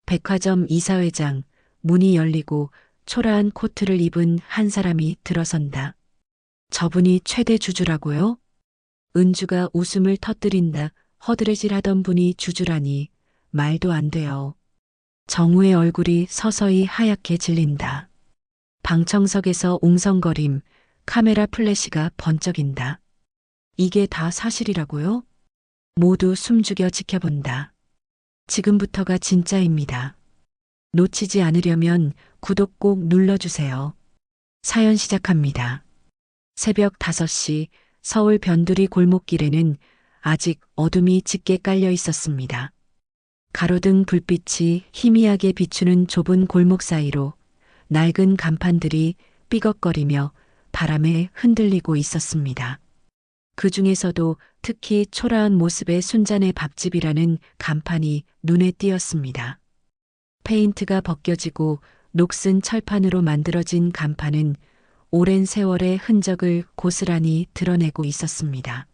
백화점 이사회장, 문이 열리고 초라한 코트를 입은 한 사람이 들어선다. 저분이 최대 주주라고요? 은주가 웃음을 터뜨린다. 허드레질하던 분이 주주라니 말도 안 돼요. 정우의 얼굴이 서서히 하얗게 질린다. 방청석에서 웅성거림, 카메라 플래시가 번쩍인다. 이게 다 사실이라고요? 모두 숨죽여 지켜본다. 지금부터가 진짜입니다. 놓치지 않으려면 구독 꼭 눌러주세요. 사연 시작합니다. 새벽 5시 서울 변두리 골목길에는 아직 어둠이 짙게 깔려 있었습니다. 가로등 불빛이 희미하게 비추는 좁은 골목 사이로 낡은 간판들이 삐걱거리며 바람에 흔들리고 있었습니다. 그 중에서도 특히 초라한 모습의 순잔의 밥집이라는 간판이 눈에 띄었습니다. 페인트가 벗겨지고 녹슨 철판으로 만들어진 간판은 오랜 세월의 흔적을 고스란히 드러내고 있었습니다.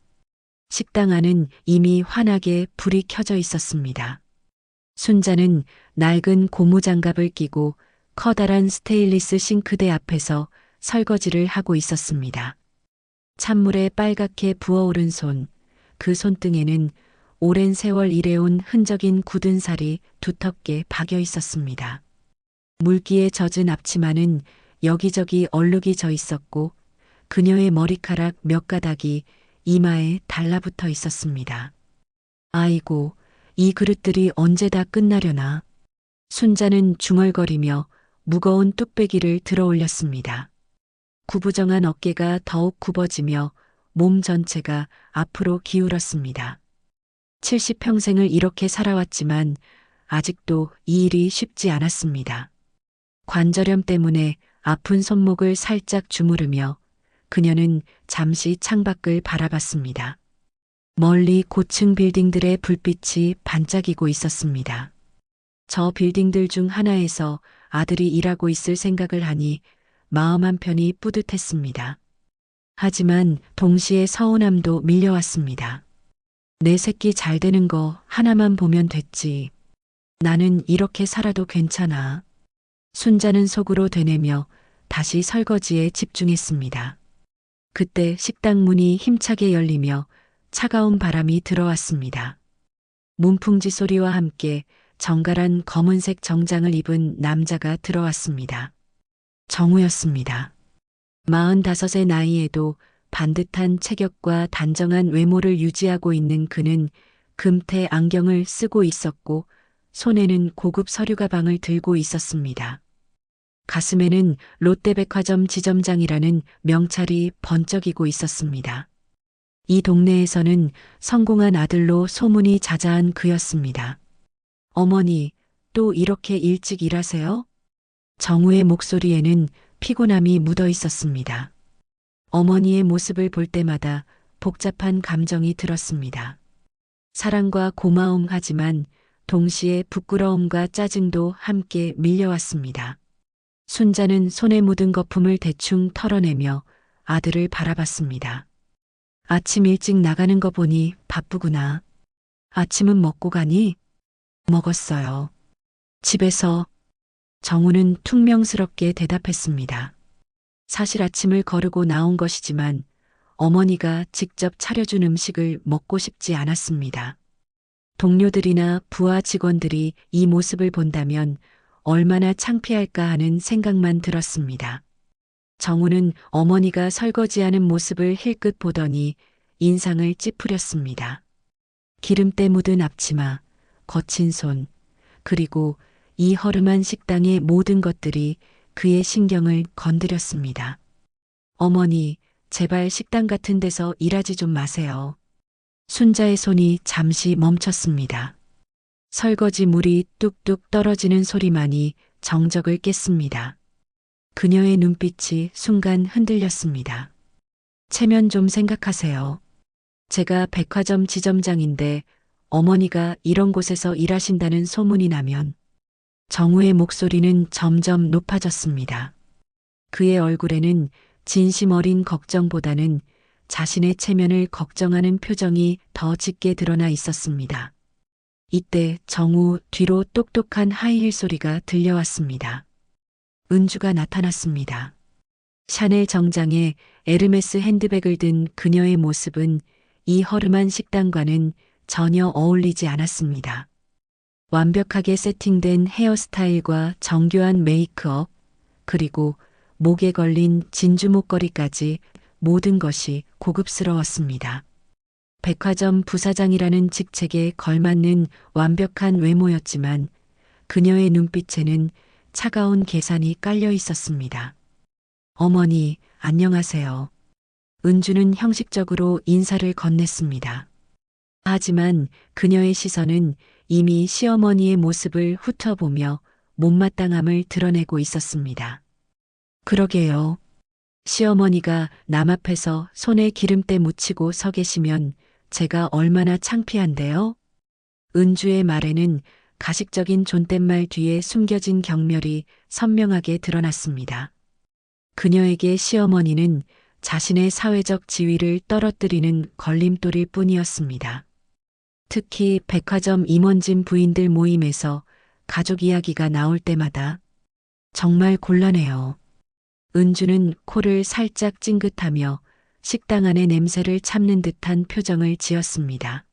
식당 안은 이미 환하게 불이 켜져 있었습니다. 순자는 낡은 고무장갑을 끼고 커다란 스테인리스 싱크대 앞에서 설거지를 하고 있었습니다. 찬물에 빨갛게 부어오른 손, 그 손등에는 오랜 세월 일해온 흔적인 굳은 살이 두텁게 박여 있었습니다. 물기에 젖은 앞치마는 여기저기 얼룩이 져 있었고 그녀의 머리카락 몇 가닥이 이마에 달라붙어 있었습니다. 아이고, 이 그릇들이 언제 다 끝나려나. 순자는 중얼거리며 무거운 뚝배기를 들어 올렸습니다. 구부정한 어깨가 더욱 굽어지며 몸 전체가 앞으로 기울었습니다. 70평생을 이렇게 살아왔지만 아직도 이 일이 쉽지 않았습니다. 관절염 때문에 아픈 손목을 살짝 주무르며 그녀는 잠시 창밖을 바라봤습니다. 멀리 고층 빌딩들의 불빛이 반짝이고 있었습니다. 저 빌딩들 중 하나에서 아들이 일하고 있을 생각을 하니 마음 한편이 뿌듯했습니다. 하지만 동시에 서운함도 밀려왔습니다. 내 새끼 잘 되는 거 하나만 보면 됐지. 나는 이렇게 살아도 괜찮아. 순자는 속으로 되뇌며 다시 설거지에 집중했습니다. 그때 식당 문이 힘차게 열리며 차가운 바람이 들어왔습니다. 문풍지 소리와 함께 정갈한 검은색 정장을 입은 남자가 들어왔습니다. 정우였습니다. 45의 나이에도 반듯한 체격과 단정한 외모를 유지하고 있는 그는 금태 안경을 쓰고 있었고 손에는 고급 서류 가방을 들고 있었습니다. 가슴에는 롯데백화점 지점장이라는 명찰이 번쩍이고 있었습니다. 이 동네에서는 성공한 아들로 소문이 자자한 그였습니다. 어머니, 또 이렇게 일찍 일하세요? 정우의 목소리에는 피곤함이 묻어 있었습니다. 어머니의 모습을 볼 때마다 복잡한 감정이 들었습니다. 사랑과 고마움 하지만 동시에 부끄러움과 짜증도 함께 밀려왔습니다. 순자는 손에 묻은 거품을 대충 털어내며 아들을 바라봤습니다. 아침 일찍 나가는 거 보니 바쁘구나. 아침은 먹고 가니? 먹었어요. 집에서. 정우는 퉁명스럽게 대답했습니다. 사실 아침을 거르고 나온 것이지만 어머니가 직접 차려준 음식을 먹고 싶지 않았습니다. 동료들이나 부하 직원들이 이 모습을 본다면 얼마나 창피할까 하는 생각만 들었습니다. 정우는 어머니가 설거지하는 모습을 힐끗 보더니 인상을 찌푸렸습니다. 기름때 묻은 앞치마, 거친 손, 그리고 이 허름한 식당의 모든 것들이 그의 신경을 건드렸습니다. 어머니, 제발 식당 같은 데서 일하지 좀 마세요. 순자의 손이 잠시 멈췄습니다. 설거지 물이 뚝뚝 떨어지는 소리만이 정적을 깼습니다. 그녀의 눈빛이 순간 흔들렸습니다. 체면 좀 생각하세요. 제가 백화점 지점장인데 어머니가 이런 곳에서 일하신다는 소문이 나면. 정우의 목소리는 점점 높아졌습니다. 그의 얼굴에는 진심 어린 걱정보다는 자신의 체면을 걱정하는 표정이 더 짙게 드러나 있었습니다. 이때 정우 뒤로 똑똑한 하이힐 소리가 들려왔습니다. 은주가 나타났습니다. 샤넬 정장에 에르메스 핸드백을 든 그녀의 모습은 이 허름한 식당과는 전혀 어울리지 않았습니다. 완벽하게 세팅된 헤어스타일과 정교한 메이크업, 그리고 목에 걸린 진주 목걸이까지 모든 것이 고급스러웠습니다. 백화점 부사장이라는 직책에 걸맞는 완벽한 외모였지만 그녀의 눈빛에는 차가운 계산이 깔려 있었습니다. 어머니, 안녕하세요. 은주는 형식적으로 인사를 건넸습니다. 하지만 그녀의 시선은 이미 시어머니의 모습을 훑어보며 못마땅함을 드러내고 있었습니다. 그러게요. 시어머니가 남 앞에서 손에 기름때 묻히고 서 계시면 제가 얼마나 창피한데요? 은주의 말에는 가식적인 존댓말 뒤에 숨겨진 경멸이 선명하게 드러났습니다. 그녀에게 시어머니는 자신의 사회적 지위를 떨어뜨리는 걸림돌일 뿐이었습니다. 특히 백화점 임원진 부인들 모임에서 가족 이야기가 나올 때마다 정말 곤란해요. 은주는 코를 살짝 찡긋하며 식당 안의 냄새를 참는 듯한 표정을 지었습니다.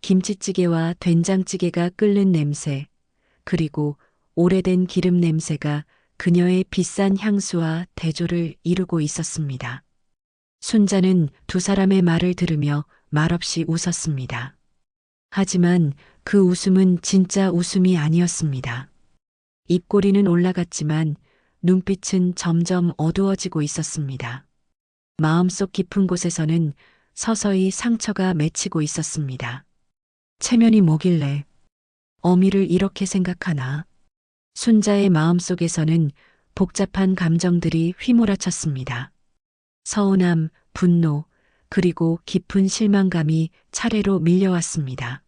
김치찌개와 된장찌개가 끓는 냄새, 그리고 오래된 기름 냄새가 그녀의 비싼 향수와 대조를 이루고 있었습니다. 순자는 두 사람의 말을 들으며 말없이 웃었습니다. 하지만 그 웃음은 진짜 웃음이 아니었습니다. 입꼬리는 올라갔지만 눈빛은 점점 어두워지고 있었습니다. 마음속 깊은 곳에서는 서서히 상처가 맺히고 있었습니다. 체면이 뭐길래 어미를 이렇게 생각하나. 순자의 마음속에서는 복잡한 감정들이 휘몰아쳤습니다. 서운함, 분노, 그리고 깊은 실망감이 차례로 밀려왔습니다.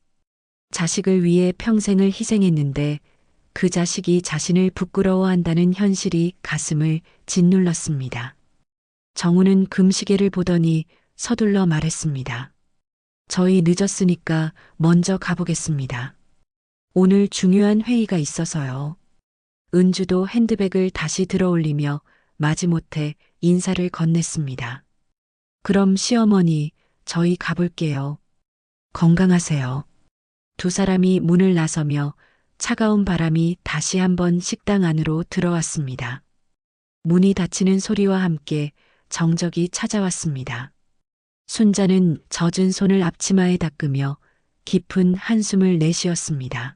자식을 위해 평생을 희생했는데 그 자식이 자신을 부끄러워한다는 현실이 가슴을 짓눌렀습니다. 정우는 금시계를 보더니 서둘러 말했습니다. 저희 늦었으니까 먼저 가보겠습니다. 오늘 중요한 회의가 있어서요. 은주도 핸드백을 다시 들어올리며 마지못해 인사를 건넸습니다. 그럼 시어머니, 저희 가볼게요. 건강하세요. 두 사람이 문을 나서며 차가운 바람이 다시 한번 식당 안으로 들어왔습니다. 문이 닫히는 소리와 함께 정적이 찾아왔습니다. 순자는 젖은 손을 앞치마에 닦으며 깊은 한숨을 내쉬었습니다.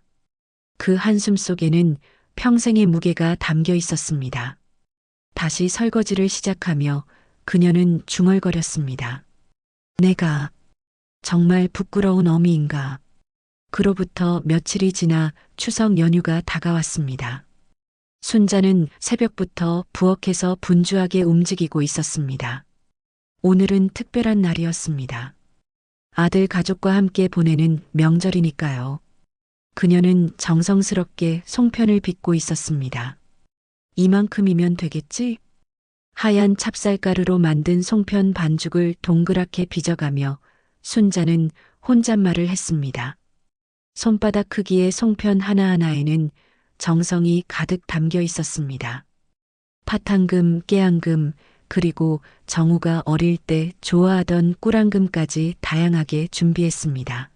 그 한숨 속에는 평생의 무게가 담겨 있었습니다. 다시 설거지를 시작하며 그녀는 중얼거렸습니다. 내가 정말 부끄러운 어미인가. 그로부터 며칠이 지나 추석 연휴가 다가왔습니다. 순자는 새벽부터 부엌에서 분주하게 움직이고 있었습니다. 오늘은 특별한 날이었습니다. 아들 가족과 함께 보내는 명절이니까요. 그녀는 정성스럽게 송편을 빚고 있었습니다. 이만큼이면 되겠지? 하얀 찹쌀가루로 만든 송편 반죽을 동그랗게 빚어가며 순자는 혼잣말을 했습니다. 손바닥 크기의 송편 하나하나에는 정성이 가득 담겨 있었습니다. 팥앙금, 깨앙금, 그리고 정우가 어릴 때 좋아하던 꿀앙금까지 다양하게 준비했습니다.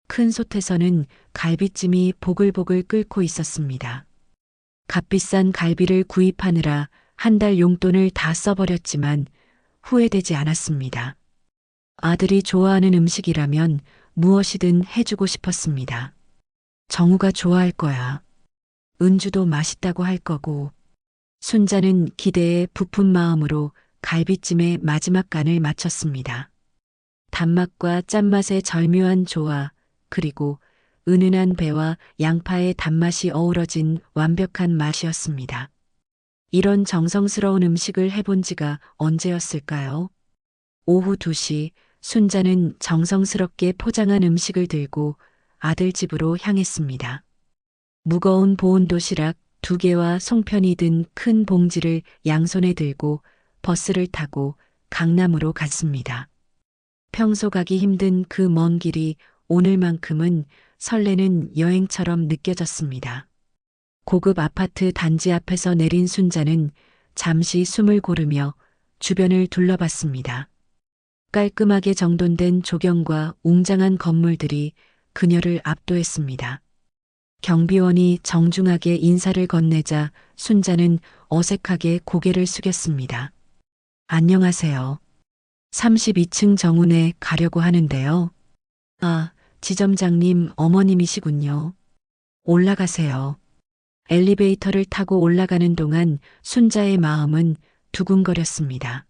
큰 솥에서는 갈비찜이 보글보글 끓고 있었습니다. 값비싼 갈비를 구입하느라 한 달 용돈을 다 써버렸지만 후회되지 않았습니다. 아들이 좋아하는 음식이라면 무엇이든 해주고 싶었습니다. 정우가 좋아할 거야. 은주도 맛있다고 할 거고. 순자는 기대에 부푼 마음으로 갈비찜의 마지막 간을 마쳤습니다. 단맛과 짠맛의 절묘한 조화, 그리고 은은한 배와 양파의 단맛이 어우러진 완벽한 맛이었습니다. 이런 정성스러운 음식을 해본 지가 언제였을까요? 오후 2시 순자는 정성스럽게 포장한 음식을 들고 아들 집으로 향했습니다. 무거운 보온 도시락 2개와 송편이 든 큰 봉지를 양손에 들고 버스를 타고 강남으로 갔습니다. 평소 가기 힘든 그 먼 길이 오늘만큼은 설레는 여행처럼 느껴졌습니다. 고급 아파트 단지 앞에서 내린 순자는 잠시 숨을 고르며 주변을 둘러봤습니다. 깔끔하게 정돈된 조경과 웅장한 건물들이 그녀를 압도했습니다. 경비원이 정중하게 인사를 건네자 순자는 어색하게 고개를 숙였습니다. 안녕하세요. 32층 정운에 가려고 하는데요. 아, 지점장님 어머님이시군요. 올라가세요. 엘리베이터를 타고 올라가는 동안 순자의 마음은 두근거렸습니다.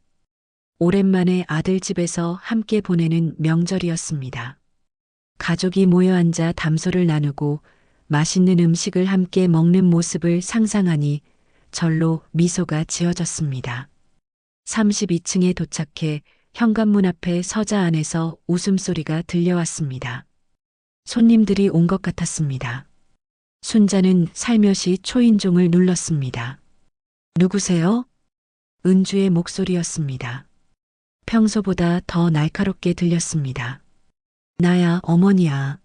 오랜만에 아들 집에서 함께 보내는 명절이었습니다. 가족이 모여 앉아 담소를 나누고 맛있는 음식을 함께 먹는 모습을 상상하니 절로 미소가 지어졌습니다. 32층에 도착해 현관문 앞에 서자 안에서 웃음소리가 들려왔습니다. 손님들이 온 것 같았습니다. 순자는 살며시 초인종을 눌렀습니다. 누구세요? 은주의 목소리였습니다. 평소보다 더 날카롭게 들렸습니다. 나야, 어머니야.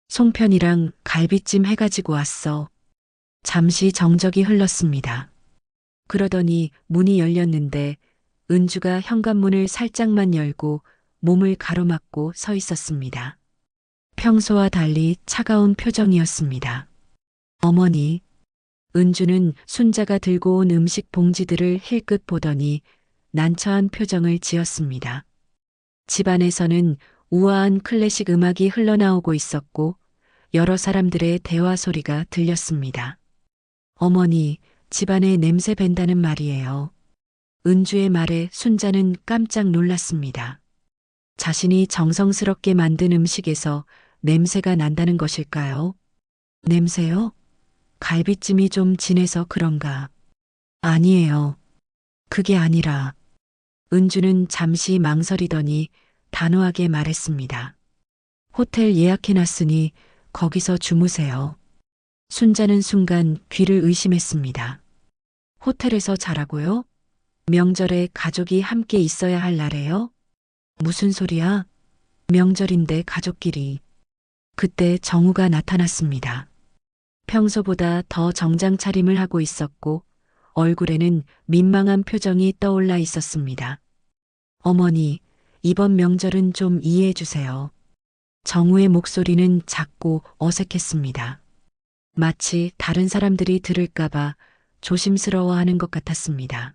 송편이랑 갈비찜 해가지고 왔어. 잠시 정적이 흘렀습니다. 그러더니 문이 열렸는데 은주가 현관문을 살짝만 열고 몸을 가로막고 서 있었습니다. 평소와 달리 차가운 표정이었습니다. 어머니, 은주는 순자가 들고 온 음식 봉지들을 힐끗 보더니 난처한 표정을 지었습니다. 집안에서는 우아한 클래식 음악이 흘러나오고 있었고 여러 사람들의 대화 소리가 들렸습니다. 어머니, 집안에 냄새 밴다는 말이에요. 은주의 말에 순자는 깜짝 놀랐습니다. 자신이 정성스럽게 만든 음식에서 냄새가 난다는 것일까요? 냄새요? 갈비찜이 좀 진해서 그런가? 아니에요. 그게 아니라 은주는 잠시 망설이더니 단호하게 말했습니다. 호텔 예약해놨으니 거기서 주무세요. 순자는 순간 귀를 의심했습니다. 호텔에서 자라고요? 명절에 가족이 함께 있어야 할 날에요? 무슨 소리야? 명절인데 가족끼리. 그때 정우가 나타났습니다. 평소보다 더 정장 차림을 하고 있었고 얼굴에는 민망한 표정이 떠올라 있었습니다. 어머니, 이번 명절은 좀 이해해 주세요. 정우의 목소리는 작고 어색했습니다. 마치 다른 사람들이 들을까봐 조심스러워하는 것 같았습니다.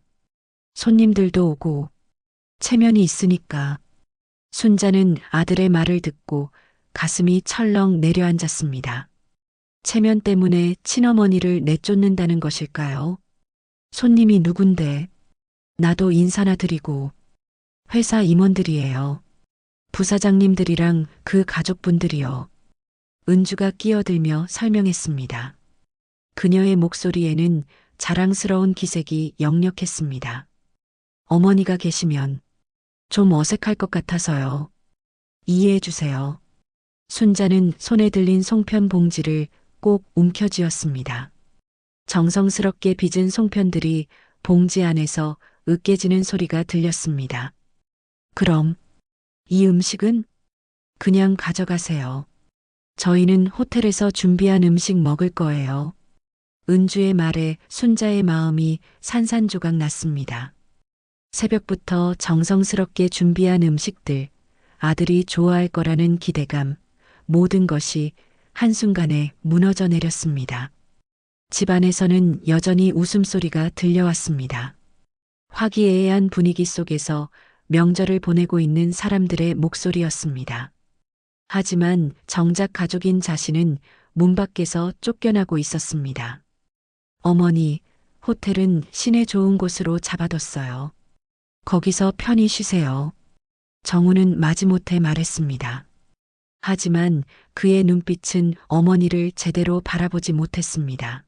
손님들도 오고 체면이 있으니까. 순자는 아들의 말을 듣고 가슴이 철렁 내려앉았습니다. 체면 때문에 친어머니를 내쫓는다는 것일까요? 손님이 누군데? 나도 인사나 드리고. 회사 임원들이에요. 부사장님들이랑 그 가족분들이요. 은주가 끼어들며 설명했습니다. 그녀의 목소리에는 자랑스러운 기색이 역력했습니다. 어머니가 계시면 좀 어색할 것 같아서요. 이해해 주세요. 순자는 손에 들린 송편 봉지를 꼭 움켜쥐었습니다. 정성스럽게 빚은 송편들이 봉지 안에서 으깨지는 소리가 들렸습니다. 그럼 이 음식은 그냥 가져가세요. 저희는 호텔에서 준비한 음식 먹을 거예요. 은주의 말에 순자의 마음이 산산조각 났습니다. 새벽부터 정성스럽게 준비한 음식들, 아들이 좋아할 거라는 기대감, 모든 것이 한순간에 무너져 내렸습니다. 집안에서는 여전히 웃음소리가 들려왔습니다. 화기애애한 분위기 속에서 명절을 보내고 있는 사람들의 목소리였습니다. 하지만 정작 가족인 자신은 문 밖에서 쫓겨나고 있었습니다. 어머니, 호텔은 시내 좋은 곳으로 잡아뒀어요. 거기서 편히 쉬세요. 정우는 마지못해 말했습니다. 하지만 그의 눈빛은 어머니를 제대로 바라보지 못했습니다.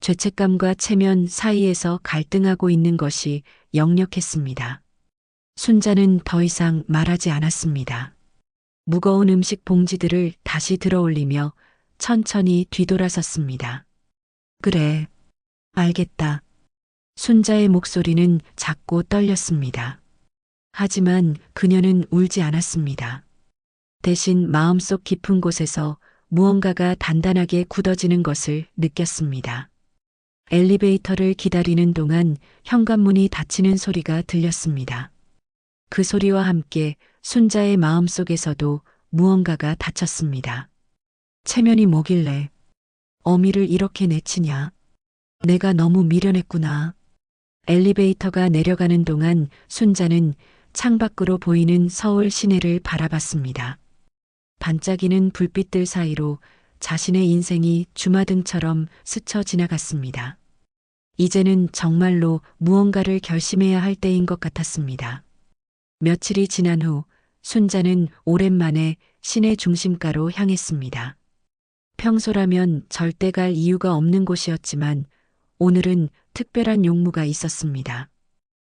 죄책감과 체면 사이에서 갈등하고 있는 것이 역력했습니다. 순자는 더 이상 말하지 않았습니다. 무거운 음식 봉지들을 다시 들어올리며 천천히 뒤돌아섰습니다. 그래, 알겠다. 순자의 목소리는 작고 떨렸습니다. 하지만 그녀는 울지 않았습니다. 대신 마음속 깊은 곳에서 무언가가 단단하게 굳어지는 것을 느꼈습니다. 엘리베이터를 기다리는 동안 현관문이 닫히는 소리가 들렸습니다. 그 소리와 함께 순자의 마음속에서도 무언가가 닫혔습니다. 체면이 뭐길래 어미를 이렇게 내치냐. 내가 너무 미련했구나. 엘리베이터가 내려가는 동안 순자는 창밖으로 보이는 서울 시내를 바라봤습니다. 반짝이는 불빛들 사이로 자신의 인생이 주마등처럼 스쳐 지나갔습니다. 이제는 정말로 무언가를 결심해야 할 때인 것 같았습니다. 며칠이 지난 후 순자는 오랜만에 시내 중심가로 향했습니다. 평소라면 절대 갈 이유가 없는 곳이었지만 오늘은 특별한 용무가 있었습니다.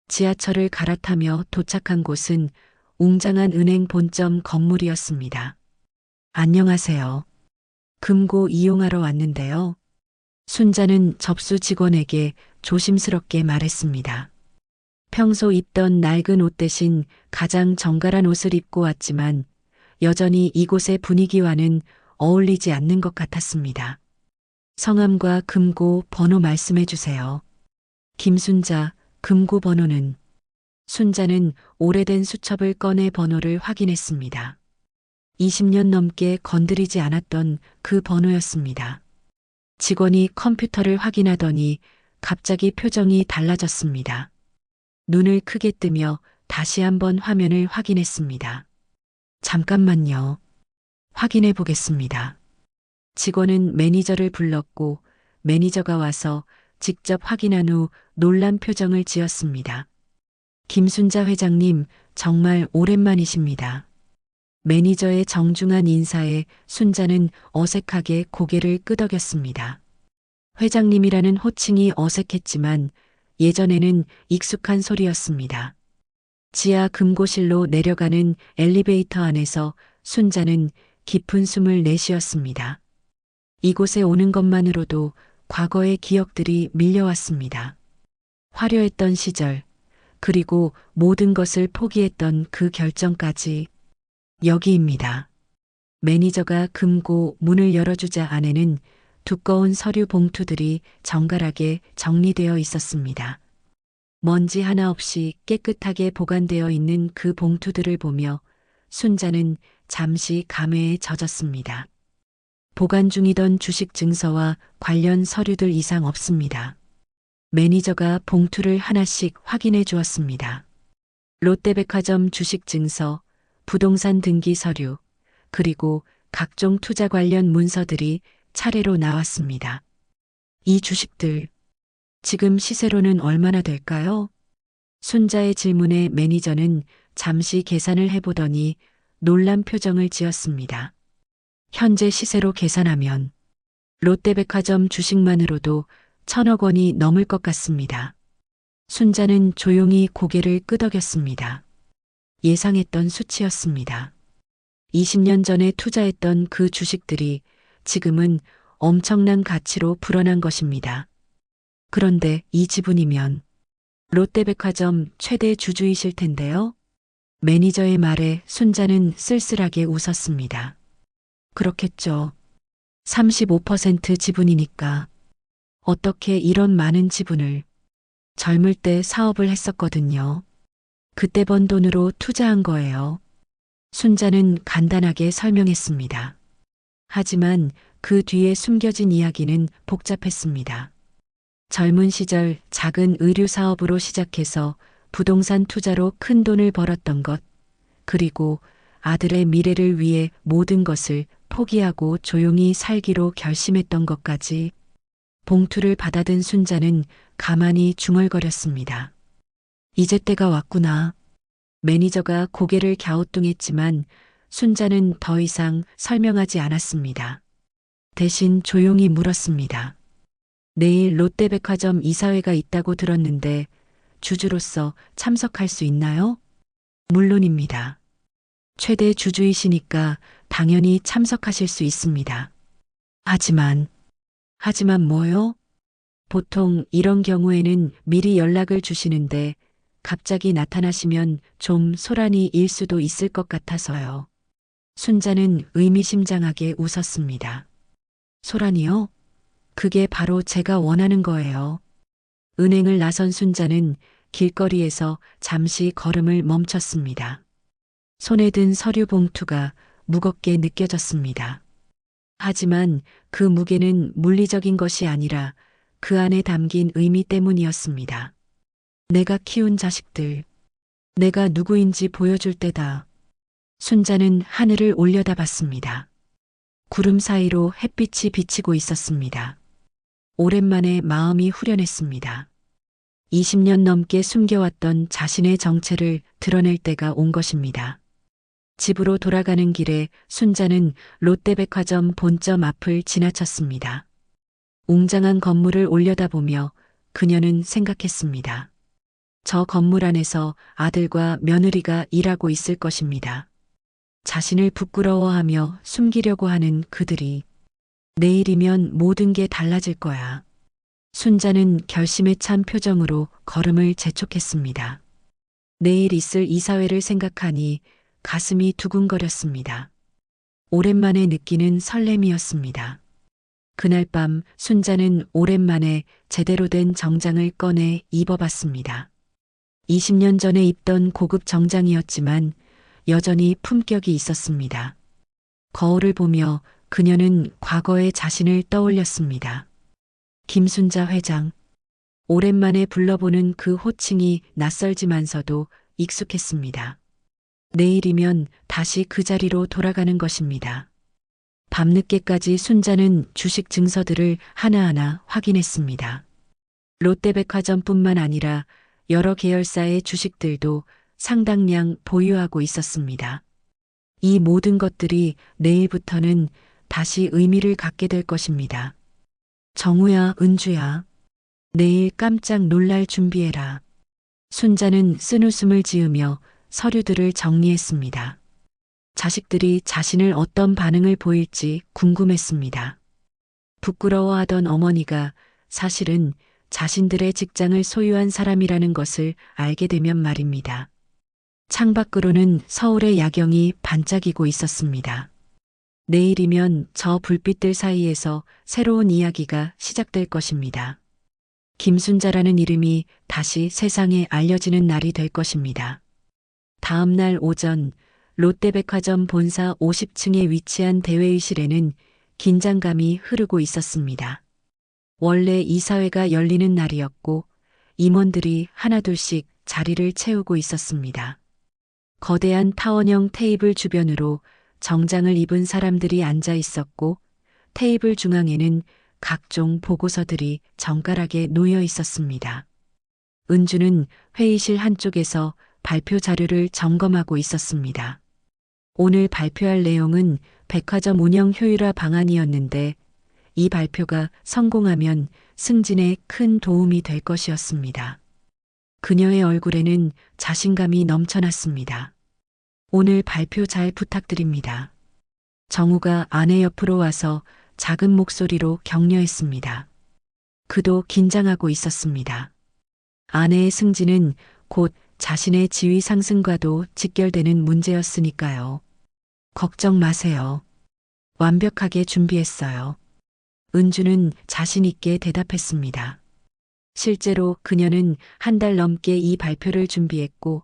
지하철을 갈아타며 도착한 곳은 웅장한 은행 본점 건물이었습니다. 안녕하세요. 금고 이용하러 왔는데요. 순자는 접수 직원에게 조심스럽게 말했습니다. 평소 입던 낡은 옷 대신 가장 정갈한 옷을 입고 왔지만 여전히 이곳의 분위기와는 어울리지 않는 것 같았습니다. 성함과 금고 번호 말씀해 주세요. 김순자, 금고 번호는. 순자는 오래된 수첩을 꺼내 번호를 확인했습니다. 20년 넘게 건드리지 않았던 그 번호였습니다. 직원이 컴퓨터를 확인하더니 갑자기 표정이 달라졌습니다. 눈을 크게 뜨며 다시 한번 화면을 확인했습니다. 잠깐만요. 확인해 보겠습니다. 직원은 매니저를 불렀고 매니저가 와서 직접 확인한 후 놀란 표정을 지었습니다. 김순자 회장님, 정말 오랜만이십니다. 매니저의 정중한 인사에 순자는 어색하게 고개를 끄덕였습니다. 회장님이라는 호칭이 어색했지만 예전에는 익숙한 소리였습니다. 지하 금고실로 내려가는 엘리베이터 안에서 순자는 깊은 숨을 내쉬었습니다. 이곳에 오는 것만으로도 과거의 기억들이 밀려왔습니다. 화려했던 시절, 그리고 모든 것을 포기했던 그 결정까지. 여기입니다. 매니저가 금고 문을 열어주자 안에는 두꺼운 서류 봉투들이 정갈하게 정리되어 있었습니다. 먼지 하나 없이 깨끗하게 보관되어 있는 그 봉투들을 보며 순자는 잠시 감회에 젖었습니다. 보관 중이던 주식 증서와 관련 서류들 이상 없습니다. 매니저가 봉투를 하나씩 확인해 주었습니다. 롯데백화점 주식 증서, 부동산 등기 서류, 그리고 각종 투자 관련 문서들이 차례로 나왔습니다. 이 주식들, 지금 시세로는 얼마나 될까요? 순자의 질문에 매니저는 잠시 계산을 해보더니 놀란 표정을 지었습니다. 현재 시세로 계산하면 롯데백화점 주식만으로도 1,000억 원이 넘을 것 같습니다. 순자는 조용히 고개를 끄덕였습니다. 예상했던 수치였습니다. 20년 전에 투자했던 그 주식들이 지금은 엄청난 가치로 불어난 것입니다. 그런데 이 지분이면 롯데백화점 최대 주주이실 텐데요. 매니저의 말에 순자는 쓸쓸하게 웃었습니다. 그렇겠죠. 35% 지분이니까. 어떻게 이런 많은 지분을. 젊을 때 사업을 했었거든요. 그때 번 돈으로 투자한 거예요. 순자는 간단하게 설명했습니다. 하지만 그 뒤에 숨겨진 이야기는 복잡했습니다. 젊은 시절 작은 의류 사업으로 시작해서 부동산 투자로 큰 돈을 벌었던 것, 그리고 아들의 미래를 위해 모든 것을 포기하고 조용히 살기로 결심했던 것까지. 봉투를 받아든 순자는 가만히 중얼거렸습니다. 이제 때가 왔구나. 매니저가 고개를 갸우뚱했지만 순자는 더 이상 설명하지 않았습니다. 대신 조용히 물었습니다. 내일 롯데백화점 이사회가 있다고 들었는데 주주로서 참석할 수 있나요? 물론입니다. 최대 주주이시니까 당연히 참석하실 수 있습니다. 하지만 뭐요? 보통 이런 경우에는 미리 연락을 주시는데 갑자기 나타나시면 좀 소란이 일 수도 있을 것 같아서요. 순자는 의미심장하게 웃었습니다. 소란이요? 그게 바로 제가 원하는 거예요. 은행을 나선 순자는 길거리에서 잠시 걸음을 멈췄습니다. 손에 든 서류 봉투가 무겁게 느껴졌습니다. 하지만 그 무게는 물리적인 것이 아니라 그 안에 담긴 의미 때문이었습니다. 내가 키운 자식들, 내가 누구인지 보여줄 때다. 순자는 하늘을 올려다봤습니다. 구름 사이로 햇빛이 비치고 있었습니다. 오랜만에 마음이 후련했습니다. 20년 넘게 숨겨왔던 자신의 정체를 드러낼 때가 온 것입니다. 집으로 돌아가는 길에 순자는 롯데백화점 본점 앞을 지나쳤습니다. 웅장한 건물을 올려다보며 그녀는 생각했습니다. 저 건물 안에서 아들과 며느리가 일하고 있을 것입니다. 자신을 부끄러워하며 숨기려고 하는 그들이 내일이면 모든 게 달라질 거야. 순자는 결심에 찬 표정으로 걸음을 재촉했습니다. 내일 있을 이사회를 생각하니 가슴이 두근거렸습니다. 오랜만에 느끼는 설렘이었습니다. 그날 밤 순자는 오랜만에 제대로 된 정장을 꺼내 입어봤습니다. 20년 전에 입던 고급 정장이었지만 여전히 품격이 있었습니다. 거울을 보며 그녀는 과거의 자신을 떠올렸습니다. 김순자 회장. 오랜만에 불러보는 그 호칭이 낯설지만서도 익숙했습니다. 내일이면 다시 그 자리로 돌아가는 것입니다. 밤늦게까지 순자는 주식 증서들을 하나하나 확인했습니다. 롯데백화점뿐만 아니라 여러 계열사의 주식들도 상당량 보유하고 있었습니다. 이 모든 것들이 내일부터는 다시 의미를 갖게 될 것입니다. 정우야, 은주야. 내일 깜짝 놀랄 준비해라. 순자는 쓴웃음을 지으며 서류들을 정리했습니다. 자식들이 자신을 어떤 반응을 보일지 궁금했습니다. 부끄러워하던 어머니가 사실은 자신들의 직장을 소유한 사람이라는 것을 알게 되면 말입니다. 창밖으로는 서울의 야경이 반짝이고 있었습니다. 내일이면 저 불빛들 사이에서 새로운 이야기가 시작될 것입니다. 김순자라는 이름이 다시 세상에 알려지는 날이 될 것입니다. 다음 날 오전 롯데백화점 본사 50층에 위치한 대회의실에는 긴장감이 흐르고 있었습니다. 원래 이사회가 열리는 날이었고 임원들이 하나둘씩 자리를 채우고 있었습니다. 거대한 타원형 테이블 주변으로 정장을 입은 사람들이 앉아 있었고 테이블 중앙에는 각종 보고서들이 정갈하게 놓여 있었습니다. 은주는 회의실 한쪽에서 발표 자료를 점검하고 있었습니다. 오늘 발표할 내용은 백화점 운영 효율화 방안이었는데 이 발표가 성공하면 승진에 큰 도움이 될 것이었습니다. 그녀의 얼굴에는 자신감이 넘쳐났습니다. 오늘 발표 잘 부탁드립니다. 정우가 아내 옆으로 와서 작은 목소리로 격려했습니다. 그도 긴장하고 있었습니다. 아내의 승진은 곧 자신의 지위 상승과도 직결되는 문제였으니까요. 걱정 마세요. 완벽하게 준비했어요. 은주는 자신 있게 대답했습니다. 실제로 그녀는 한 달 넘게 이 발표를 준비했고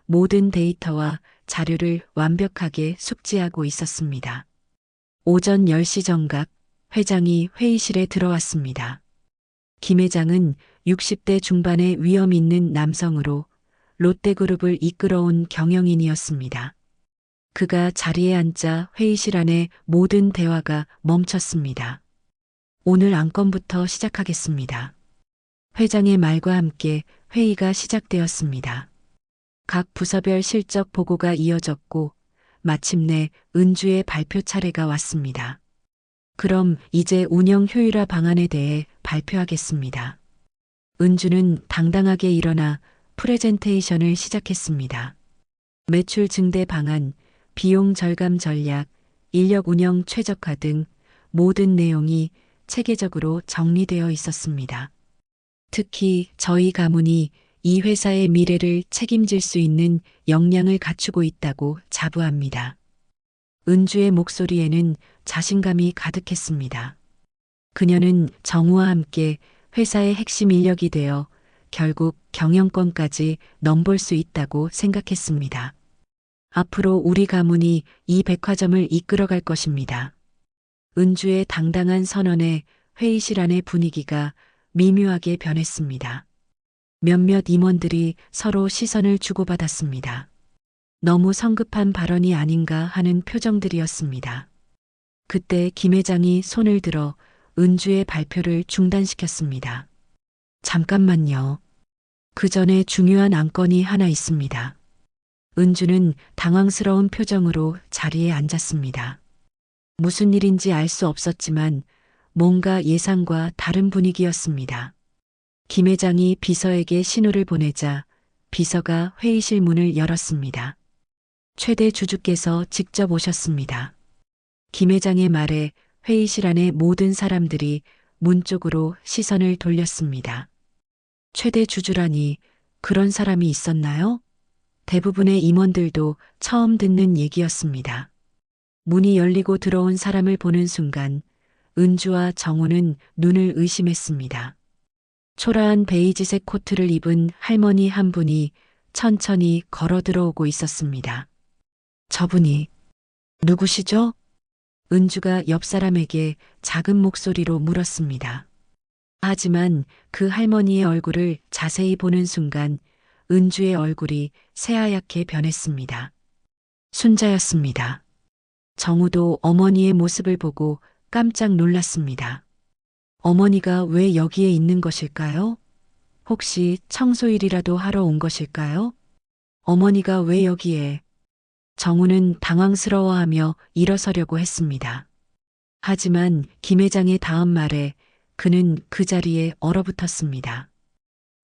모든 데이터와 자료를 완벽하게 숙지하고 있었습니다. 오전 10시 정각 회장이 회의실에 들어왔습니다. 김 회장은 60대 중반의 위험 있는 남성으로 롯데그룹을 이끌어온 경영인이었습니다. 그가 자리에 앉자 회의실 안의 모든 대화가 멈췄습니다. 오늘 안건부터 시작하겠습니다. 회장의 말과 함께 회의가 시작되었습니다. 각 부서별 실적 보고가 이어졌고 마침내 은주의 발표 차례가 왔습니다. 그럼 이제 운영 효율화 방안에 대해 발표하겠습니다. 은주는 당당하게 일어나 프레젠테이션을 시작했습니다. 매출 증대 방안, 비용 절감 전략, 인력 운영 최적화 등 모든 내용이 체계적으로 정리되어 있었습니다. 특히 저희 가문이 이 회사의 미래를 책임질 수 있는 역량을 갖추고 있다고 자부합니다. 은주의 목소리에는 자신감이 가득했습니다. 그녀는 정우와 함께 회사의 핵심 인력이 되어 결국 경영권까지 넘볼 수 있다고 생각했습니다. 앞으로 우리 가문이 이 백화점을 이끌어갈 것입니다. 은주의 당당한 선언에 회의실 안의 분위기가 미묘하게 변했습니다. 몇몇 임원들이 서로 시선을 주고받았습니다. 너무 성급한 발언이 아닌가 하는 표정들이었습니다. 그때 김 회장이 손을 들어 은주의 발표를 중단시켰습니다. 잠깐만요. 그 전에 중요한 안건이 하나 있습니다. 은주는 당황스러운 표정으로 자리에 앉았습니다. 무슨 일인지 알 수 없었지만 뭔가 예상과 다른 분위기였습니다. 김 회장이 비서에게 신호를 보내자 비서가 회의실 문을 열었습니다. 최대 주주께서 직접 오셨습니다. 김 회장의 말에 회의실 안의 모든 사람들이 문 쪽으로 시선을 돌렸습니다. 최대 주주라니 그런 사람이 있었나요? 대부분의 임원들도 처음 듣는 얘기였습니다. 문이 열리고 들어온 사람을 보는 순간 은주와 정우는 눈을 의심했습니다. 초라한 베이지색 코트를 입은 할머니 한 분이 천천히 걸어 들어오고 있었습니다. 저분이 누구시죠? 은주가 옆 사람에게 작은 목소리로 물었습니다. 하지만 그 할머니의 얼굴을 자세히 보는 순간 은주의 얼굴이 새하얗게 변했습니다. 순자였습니다. 정우도 어머니의 모습을 보고 깜짝 놀랐습니다. 어머니가 왜 여기에 있는 것일까요? 혹시 청소일이라도 하러 온 것일까요? 어머니가 왜 여기에? 정우는 당황스러워하며 일어서려고 했습니다. 하지만 김 회장의 다음 말에 그는 그 자리에 얼어붙었습니다.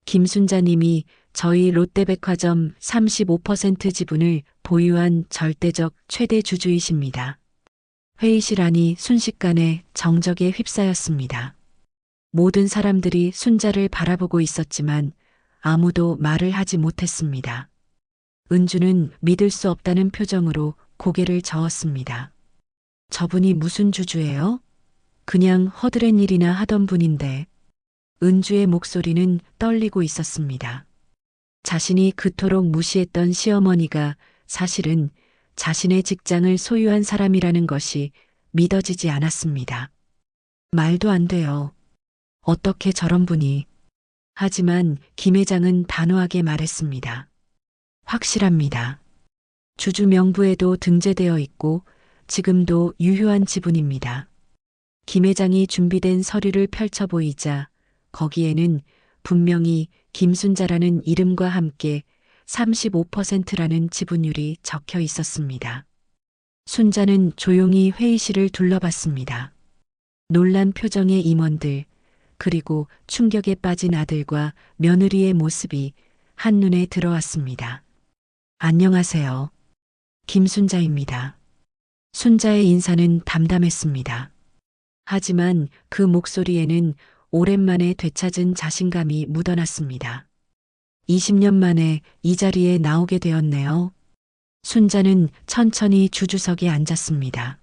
김순자님이 저희 롯데백화점 35% 지분을 보유한 절대적 최대 주주이십니다. 회의실 안이 순식간에 정적에 휩싸였습니다. 모든 사람들이 순자를 바라보고 있었지만 아무도 말을 하지 못했습니다. 은주는 믿을 수 없다는 표정으로 고개를 저었습니다. 저분이 무슨 주주예요? 그냥 허드렛 일이나 하던 분인데. 은주의 목소리는 떨리고 있었습니다. 자신이 그토록 무시했던 시어머니가 사실은 자신의 직장을 소유한 사람이라는 것이 믿어지지 않았습니다. 말도 안 돼요. 어떻게 저런 분이. 하지만 김 회장은 단호하게 말했습니다. 확실합니다. 주주 명부에도 등재되어 있고 지금도 유효한 지분입니다. 김 회장이 준비된 서류를 펼쳐 보이자 거기에는 분명히 김순자라는 이름과 함께 35%라는 지분율이 적혀 있었습니다. 순자는 조용히 회의실을 둘러봤습니다. 놀란 표정의 임원들, 그리고 충격에 빠진 아들과 며느리의 모습이 한눈에 들어왔습니다. 안녕하세요. 김순자입니다. 순자의 인사는 담담했습니다. 하지만 그 목소리에는 오랜만에 되찾은 자신감이 묻어났습니다. 20년 만에 이 자리에 나오게 되었네요. 순자는 천천히 주주석에 앉았습니다.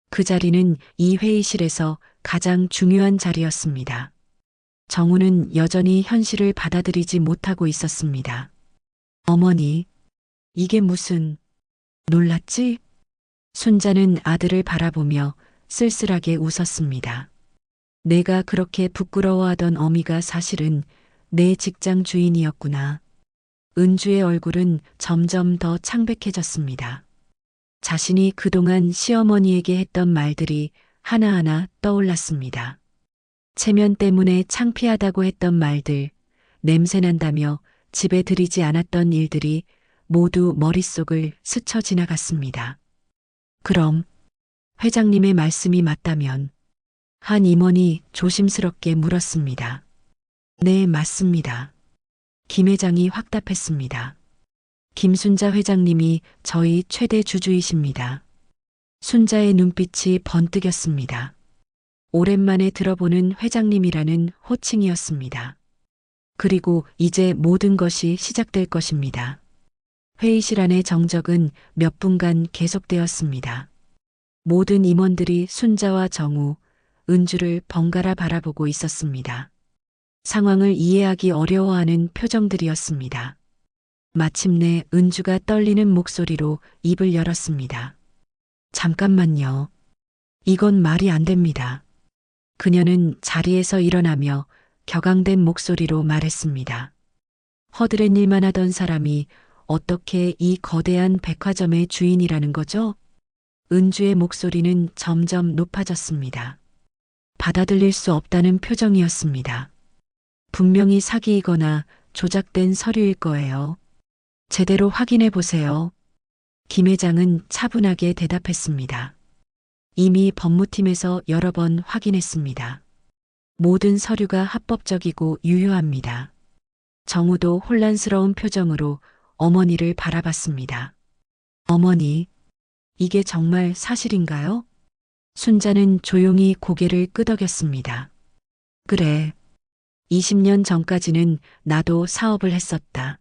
그 자리는 이 회의실에서 가장 중요한 자리였습니다. 정우는 여전히 현실을 받아들이지 못하고 있었습니다. 어머니, 이게 무슨... 놀랐지? 순자는 아들을 바라보며 쓸쓸하게 웃었습니다. 내가 그렇게 부끄러워하던 어미가 사실은 내 직장 주인이었구나. 은주의 얼굴은 점점 더 창백해졌습니다. 자신이 그동안 시어머니에게 했던 말들이 하나하나 떠올랐습니다. 체면 때문에 창피하다고 했던 말들, 냄새난다며 집에 들이지 않았던 일들이 모두 머릿속을 스쳐 지나갔습니다. 그럼 회장님의 말씀이 맞다면? 한 임원이 조심스럽게 물었습니다. 네, 맞습니다. 김 회장이 확답했습니다. 김순자 회장님이 저희 최대 주주이십니다. 순자의 눈빛이 번뜩였습니다. 오랜만에 들어보는 회장님이라는 호칭이었습니다. 그리고 이제 모든 것이 시작될 것입니다. 회의실 안의 정적은 몇 분간 계속되었습니다. 모든 임원들이 순자와 정우, 은주를 번갈아 바라보고 있었습니다. 상황을 이해하기 어려워하는 표정들이었습니다. 마침내 은주가 떨리는 목소리로 입을 열었습니다. 잠깐만요. 이건 말이 안 됩니다. 그녀는 자리에서 일어나며 격앙된 목소리로 말했습니다. 허드렛 일만 하던 사람이 어떻게 이 거대한 백화점의 주인이라는 거죠? 은주의 목소리는 점점 높아졌습니다. 받아들일 수 없다는 표정이었습니다. 분명히 사기이거나 조작된 서류일 거예요. 제대로 확인해 보세요. 김 회장은 차분하게 대답했습니다. 이미 법무팀에서 여러 번 확인했습니다. 모든 서류가 합법적이고 유효합니다. 정우도 혼란스러운 표정으로 어머니를 바라봤습니다. 어머니, 이게 정말 사실인가요? 순자는 조용히 고개를 끄덕였습니다. 그래. 20년 전까지는 나도 사업을 했었다.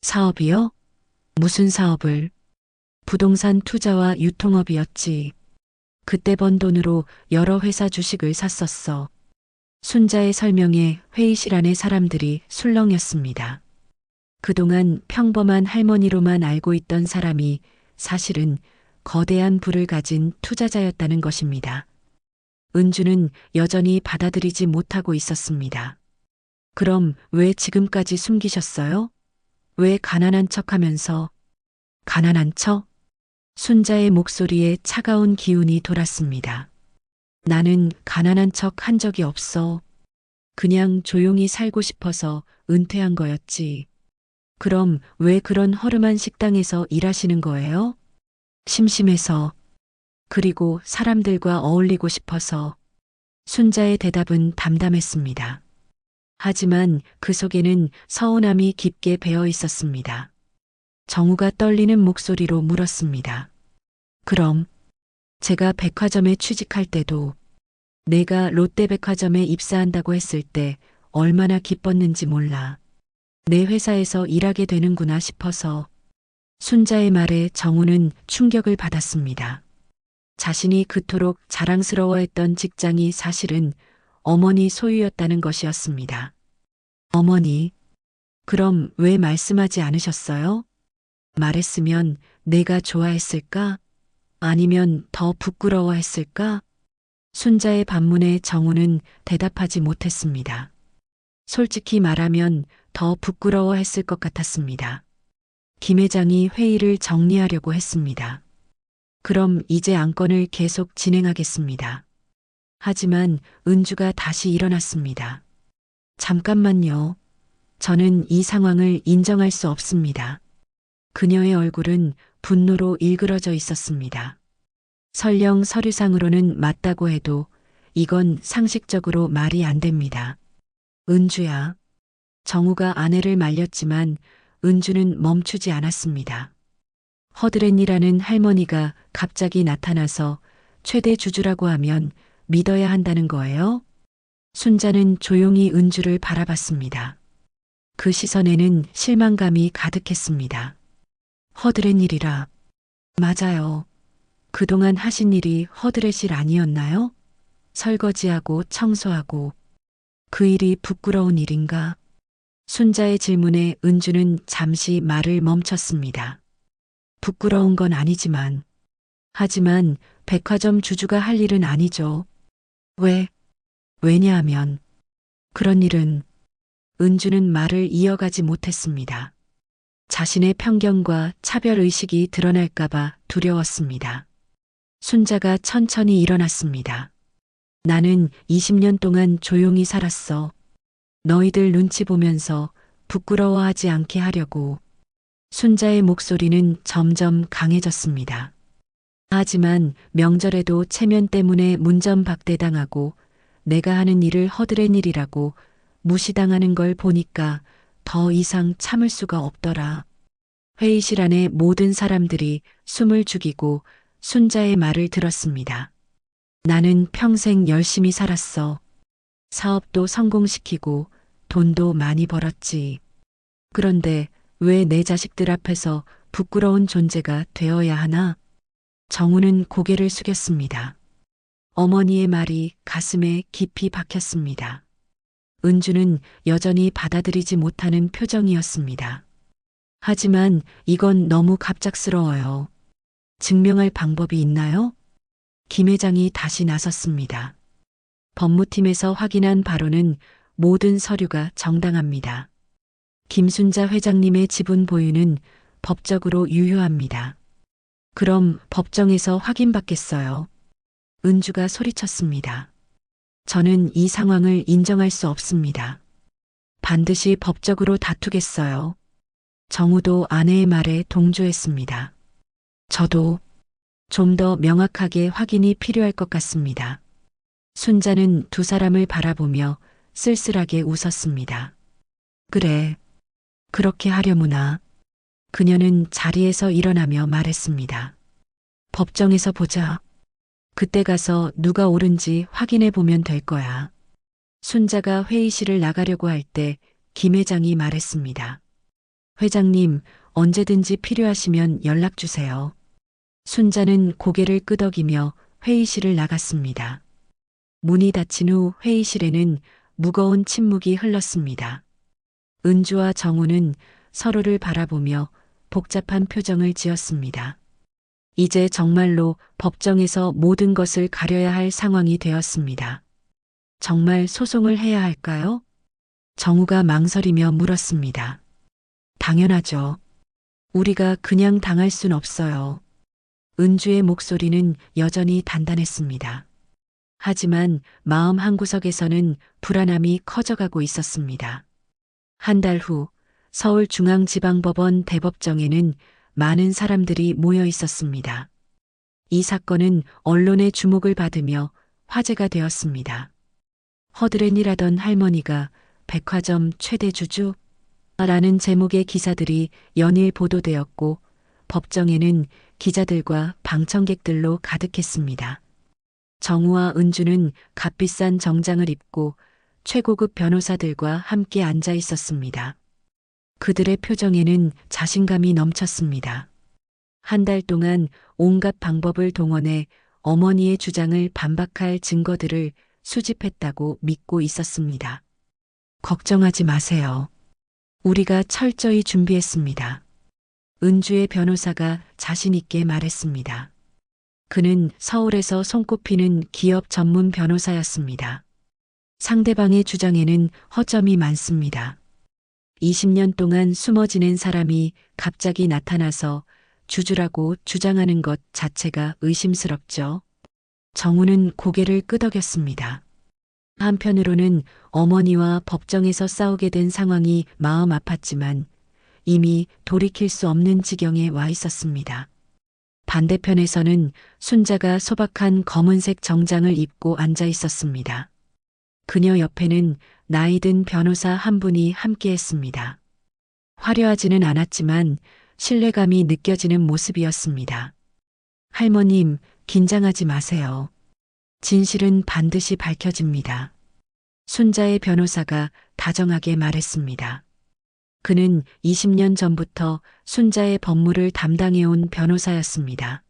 사업이요? 무슨 사업을? 부동산 투자와 유통업이었지. 그때 번 돈으로 여러 회사 주식을 샀었어. 순자의 설명에 회의실 안의 사람들이 술렁였습니다. 그동안 평범한 할머니로만 알고 있던 사람이 사실은 거대한 부를 가진 투자자였다는 것입니다. 은주는 여전히 받아들이지 못하고 있었습니다. 그럼 왜 지금까지 숨기셨어요? 왜 가난한 척하면서? 가난한 척? 순자의 목소리에 차가운 기운이 돌았습니다. 나는 가난한 척 한 적이 없어. 그냥 조용히 살고 싶어서 은퇴한 거였지. 그럼 왜 그런 허름한 식당에서 일하시는 거예요? 심심해서. 그리고 사람들과 어울리고 싶어서. 순자의 대답은 담담했습니다. 하지만 그 속에는 서운함이 깊게 배어 있었습니다. 정우가 떨리는 목소리로 물었습니다. 그럼 제가 백화점에 취직할 때도 내가 롯데백화점에 입사한다고 했을 때 얼마나 기뻤는지 몰라. 내 회사에서 일하게 되는구나 싶어서. 순자의 말에 정우는 충격을 받았습니다. 자신이 그토록 자랑스러워했던 직장이 사실은 어머니 소유였다는 것이었습니다. 어머니, 그럼 왜 말씀하지 않으셨어요? 말했으면 내가 좋아했을까? 아니면 더 부끄러워했을까? 순자의 반문에 정우는 대답하지 못했습니다. 솔직히 말하면 더 부끄러워했을 것 같았습니다. 김 회장이 회의를 정리하려고 했습니다. 그럼 이제 안건을 계속 진행하겠습니다. 하지만 은주가 다시 일어났습니다. 잠깐만요. 저는 이 상황을 인정할 수 없습니다. 그녀의 얼굴은 분노로 일그러져 있었습니다. 설령 서류상으로는 맞다고 해도 이건 상식적으로 말이 안 됩니다. 은주야. 정우가 아내를 말렸지만 은주는 멈추지 않았습니다. 허드렛이라는 할머니가 갑자기 나타나서 최대 주주라고 하면 믿어야 한다는 거예요? 순자는 조용히 은주를 바라봤습니다. 그 시선에는 실망감이 가득했습니다. 허드렛 일이라. 맞아요. 그동안 하신 일이 허드렛 일 아니었나요? 설거지하고 청소하고. 그 일이 부끄러운 일인가? 순자의 질문에 은주는 잠시 말을 멈췄습니다. 부끄러운 건 아니지만. 하지만 백화점 주주가 할 일은 아니죠. 왜? 왜냐하면 그런 일은. 은주는 말을 이어가지 못했습니다. 자신의 편견과 차별의식이 드러날까봐 두려웠습니다. 순자가 천천히 일어났습니다. 나는 20년 동안 조용히 살았어. 너희들 눈치 보면서 부끄러워하지 않게 하려고. 순자의 목소리는 점점 강해졌습니다. 하지만 명절에도 체면 때문에 문전박대당하고 내가 하는 일을 허드렛 일이라고 무시당하는 걸 보니까 더 이상 참을 수가 없더라. 회의실 안에 모든 사람들이 숨을 죽이고 순자의 말을 들었습니다. 나는 평생 열심히 살았어. 사업도 성공시키고 돈도 많이 벌었지. 그런데 왜 내 자식들 앞에서 부끄러운 존재가 되어야 하나? 정우는 고개를 숙였습니다. 어머니의 말이 가슴에 깊이 박혔습니다. 은주는 여전히 받아들이지 못하는 표정이었습니다. 하지만 이건 너무 갑작스러워요. 증명할 방법이 있나요? 김 회장이 다시 나섰습니다. 법무팀에서 확인한 바로는 모든 서류가 정당합니다. 김순자 회장님의 지분 보유는 법적으로 유효합니다. 그럼 법정에서 확인받겠어요. 은주가 소리쳤습니다. 저는 이 상황을 인정할 수 없습니다. 반드시 법적으로 다투겠어요. 정우도 아내의 말에 동조했습니다. 저도 좀 더 명확하게 확인이 필요할 것 같습니다. 순자는 두 사람을 바라보며 쓸쓸하게 웃었습니다. 그래, 그렇게 하려무나. 그녀는 자리에서 일어나며 말했습니다. 법정에서 보자. 그때 가서 누가 옳은지 확인해 보면 될 거야. 순자가 회의실을 나가려고 할 때 김 회장이 말했습니다. 회장님, 언제든지 필요하시면 연락 주세요. 순자는 고개를 끄덕이며 회의실을 나갔습니다. 문이 닫힌 후 회의실에는 무거운 침묵이 흘렀습니다. 은주와 정우는 서로를 바라보며 복잡한 표정을 지었습니다. 이제 정말로 법정에서 모든 것을 가려야 할 상황이 되었습니다. 정말 소송을 해야 할까요? 정우가 망설이며 물었습니다. 당연하죠. 우리가 그냥 당할 순 없어요. 은주의 목소리는 여전히 단단했습니다. 하지만 마음 한구석에서는 불안함이 커져가고 있었습니다. 한 달 후 서울중앙지방법원 대법정에는 많은 사람들이 모여 있었습니다. 이 사건은 언론의 주목을 받으며 화제가 되었습니다. 허드렛이라던 할머니가 백화점 최대 주주? 라는 제목의 기사들이 연일 보도되었고 법정에는 기자들과 방청객들로 가득했습니다. 정우와 은주는 값비싼 정장을 입고 최고급 변호사들과 함께 앉아 있었습니다. 그들의 표정에는 자신감이 넘쳤습니다. 한 달 동안 온갖 방법을 동원해 어머니의 주장을 반박할 증거들을 수집했다고 믿고 있었습니다. 걱정하지 마세요. 우리가 철저히 준비했습니다. 은주의 변호사가 자신 있게 말했습니다. 그는 서울에서 손꼽히는 기업 전문 변호사였습니다. 상대방의 주장에는 허점이 많습니다. 20년 동안 숨어 지낸 사람이 갑자기 나타나서 주주라고 주장하는 것 자체가 의심스럽죠. 정우는 고개를 끄덕였습니다. 한편으로는 어머니와 법정에서 싸우게 된 상황이 마음 아팠지만 이미 돌이킬 수 없는 지경에 와 있었습니다. 반대편에서는 순자가 소박한 검은색 정장을 입고 앉아 있었습니다. 그녀 옆에는 나이든 변호사 한 분이 함께했습니다. 화려하지는 않았지만 신뢰감이 느껴지는 모습이었습니다. 할머님, 긴장하지 마세요. 진실은 반드시 밝혀집니다. 순자의 변호사가 다정하게 말했습니다. 그는 20년 전부터 순자의 법무를 담당해온 변호사였습니다.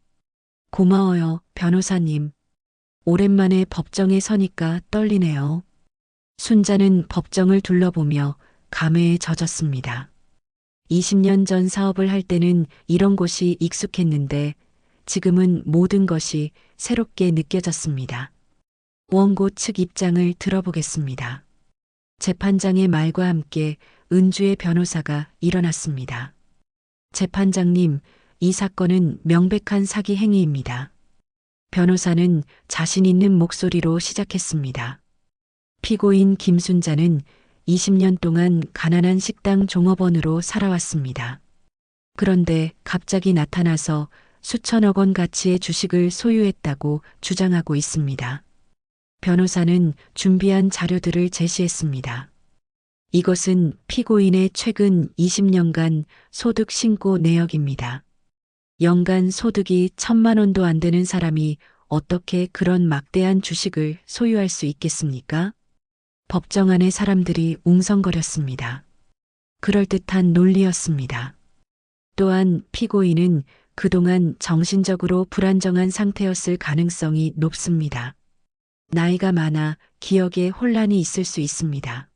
고마워요, 변호사님. 오랜만에 법정에 서니까 떨리네요. 순자는 법정을 둘러보며 감회에 젖었습니다. 20년 전 사업을 할 때는 이런 곳이 익숙했는데 지금은 모든 것이 새롭게 느껴졌습니다. 원고 측 입장을 들어보겠습니다. 재판장의 말과 함께 은주의 변호사가 일어났습니다. 재판장님, 이 사건은 명백한 사기 행위입니다. 변호사는 자신 있는 목소리로 시작했습니다. 피고인 김순자는 20년 동안 가난한 식당 종업원으로 살아왔습니다. 그런데 갑자기 나타나서 수천억 원 가치의 주식을 소유했다고 주장하고 있습니다. 변호사는 준비한 자료들을 제시했습니다. 이것은 피고인의 최근 20년간 소득 신고 내역입니다. 연간 소득이 1,000만 원도 안 되는 사람이 어떻게 그런 막대한 주식을 소유할 수 있겠습니까? 법정 안의 사람들이 웅성거렸습니다. 그럴듯한 논리였습니다. 또한 피고인은 그동안 정신적으로 불안정한 상태였을 가능성이 높습니다. 나이가 많아 기억에 혼란이 있을 수 있습니다.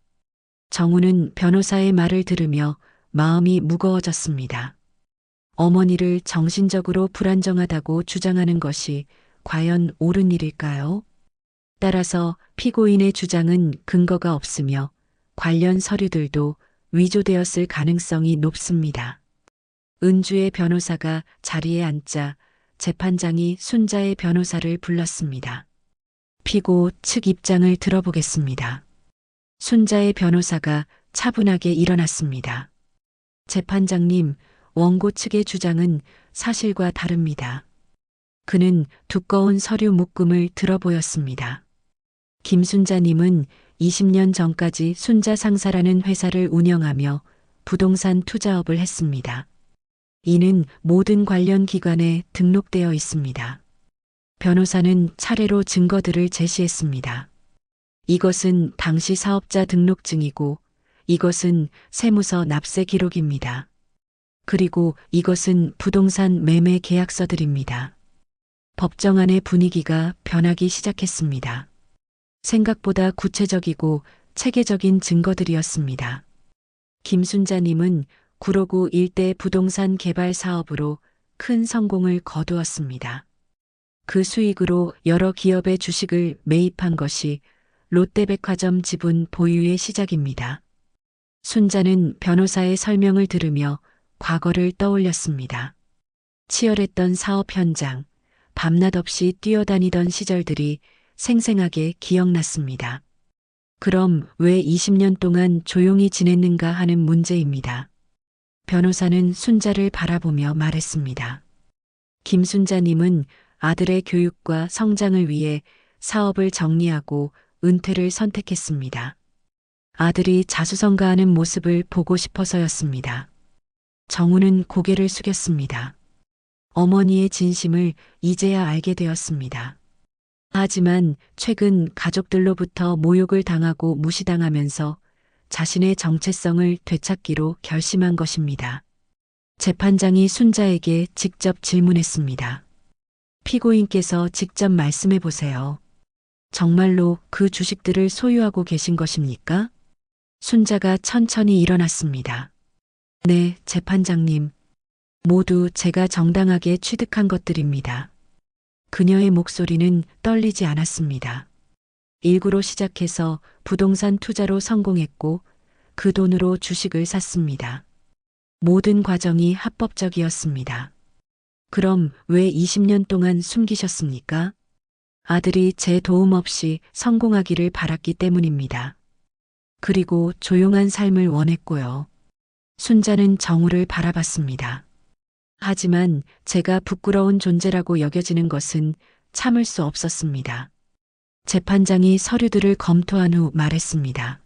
정우는 변호사의 말을 들으며 마음이 무거워졌습니다. 어머니를 정신적으로 불안정하다고 주장하는 것이 과연 옳은 일일까요? 따라서 피고인의 주장은 근거가 없으며 관련 서류들도 위조되었을 가능성이 높습니다. 은주의 변호사가 자리에 앉자 재판장이 순자의 변호사를 불렀습니다. 피고 측 입장을 들어보겠습니다. 순자의 변호사가 차분하게 일어났습니다. 재판장님, 원고 측의 주장은 사실과 다릅니다. 그는 두꺼운 서류 묶음을 들어보였습니다. 김순자님은 20년 전까지 순자 상사라는 회사를 운영하며 부동산 투자업을 했습니다. 이는 모든 관련 기관에 등록되어 있습니다. 변호사는 차례로 증거들을 제시했습니다. 이것은 당시 사업자 등록증이고 이것은 세무서 납세 기록입니다. 그리고 이것은 부동산 매매 계약서들입니다. 법정 안의 분위기가 변하기 시작했습니다. 생각보다 구체적이고 체계적인 증거들이었습니다. 김순자님은 구로구 일대 부동산 개발 사업으로 큰 성공을 거두었습니다. 그 수익으로 여러 기업의 주식을 매입한 것이 롯데백화점 지분 보유의 시작입니다. 순자는 변호사의 설명을 들으며 과거를 떠올렸습니다. 치열했던 사업 현장, 밤낮 없이 뛰어다니던 시절들이 생생하게 기억났습니다. 그럼 왜 20년 동안 조용히 지냈는가 하는 문제입니다. 변호사는 순자를 바라보며 말했습니다. 김순자님은 아들의 교육과 성장을 위해 사업을 정리하고 은퇴를 선택했습니다. 아들이 자수성가하는 모습을 보고 싶어서였습니다. 정우는 고개를 숙였습니다. 어머니의 진심을 이제야 알게 되었습니다. 하지만 최근 가족들로부터 모욕을 당하고 무시당하면서 자신의 정체성을 되찾기로 결심한 것입니다. 재판장이 순자에게 직접 질문했습니다. 피고인께서 직접 말씀해 보세요. 정말로 그 주식들을 소유하고 계신 것입니까? 순자가 천천히 일어났습니다. 네, 재판장님. 모두 제가 정당하게 취득한 것들입니다. 그녀의 목소리는 떨리지 않았습니다. 일구로 시작해서 부동산 투자로 성공했고 그 돈으로 주식을 샀습니다. 모든 과정이 합법적이었습니다. 그럼 왜 20년 동안 숨기셨습니까? 아들이 제 도움 없이 성공하기를 바랐기 때문입니다. 그리고 조용한 삶을 원했고요. 순자는 정우를 바라봤습니다. 하지만 제가 부끄러운 존재라고 여겨지는 것은 참을 수 없었습니다. 재판장이 서류들을 검토한 후 말했습니다.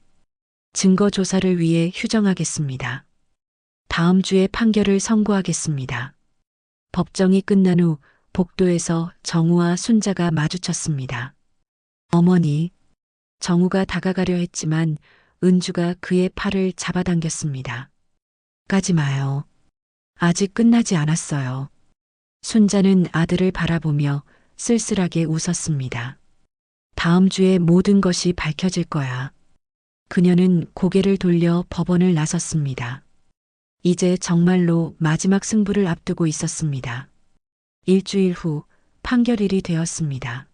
증거 조사를 위해 휴정하겠습니다. 다음 주에 판결을 선고하겠습니다. 법정이 끝난 후 복도에서 정우와 순자가 마주쳤습니다. 어머니, 정우가 다가가려 했지만 은주가 그의 팔을 잡아당겼습니다. 가지 마요. 아직 끝나지 않았어요. 순자는 아들을 바라보며 쓸쓸하게 웃었습니다. 다음 주에 모든 것이 밝혀질 거야. 그녀는 고개를 돌려 법원을 나섰습니다. 이제 정말로 마지막 승부를 앞두고 있었습니다. 일주일 후 판결일이 되었습니다.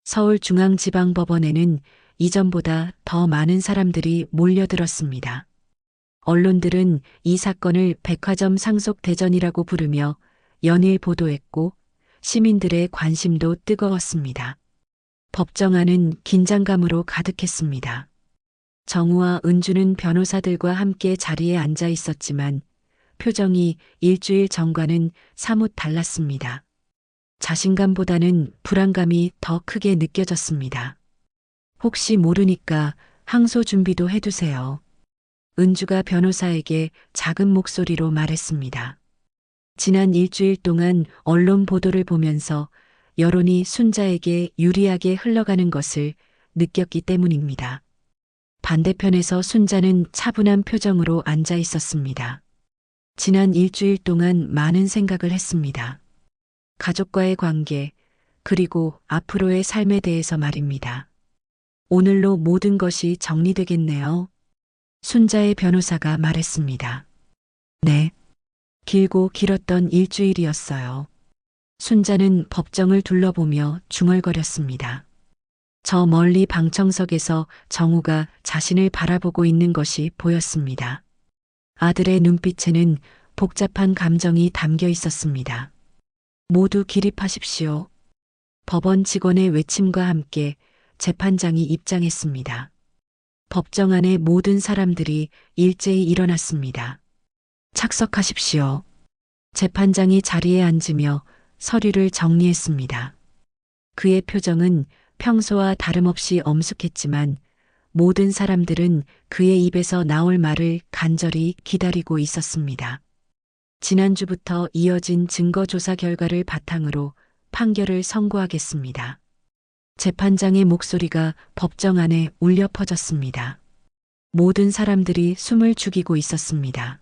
서울중앙지방법원에는 이전보다 더 많은 사람들이 몰려들었습니다. 언론들은 이 사건을 백화점 상속대전이라고 부르며 연일 보도했고 시민들의 관심도 뜨거웠습니다. 법정 안은 긴장감으로 가득했습니다. 정우와 은주는 변호사들과 함께 자리에 앉아 있었지만 표정이 일주일 전과는 사뭇 달랐습니다. 자신감보다는 불안감이 더 크게 느껴졌습니다. 혹시 모르니까 항소 준비도 해두세요. 은주가 변호사에게 작은 목소리로 말했습니다. 지난 일주일 동안 언론 보도를 보면서 여론이 순자에게 유리하게 흘러가는 것을 느꼈기 때문입니다. 반대편에서 순자는 차분한 표정으로 앉아 있었습니다. 지난 일주일 동안 많은 생각을 했습니다. 가족과의 관계, 그리고 앞으로의 삶에 대해서 말입니다. 오늘로 모든 것이 정리되겠네요. 순자의 변호사가 말했습니다. 네. 길고 길었던 일주일이었어요. 순자는 법정을 둘러보며 중얼거렸습니다. 저 멀리 방청석에서 정우가 자신을 바라보고 있는 것이 보였습니다. 아들의 눈빛에는 복잡한 감정이 담겨 있었습니다. 모두 기립하십시오. 법원 직원의 외침과 함께 재판장이 입장했습니다. 법정 안의 모든 사람들이 일제히 일어났습니다. 착석하십시오. 재판장이 자리에 앉으며 서류를 정리했습니다. 그의 표정은 평소와 다름없이 엄숙했지만 모든 사람들은 그의 입에서 나올 말을 간절히 기다리고 있었습니다. 지난주부터 이어진 증거조사 결과를 바탕으로 판결을 선고하겠습니다. 재판장의 목소리가 법정 안에 울려 퍼졌습니다. 모든 사람들이 숨을 죽이고 있었습니다.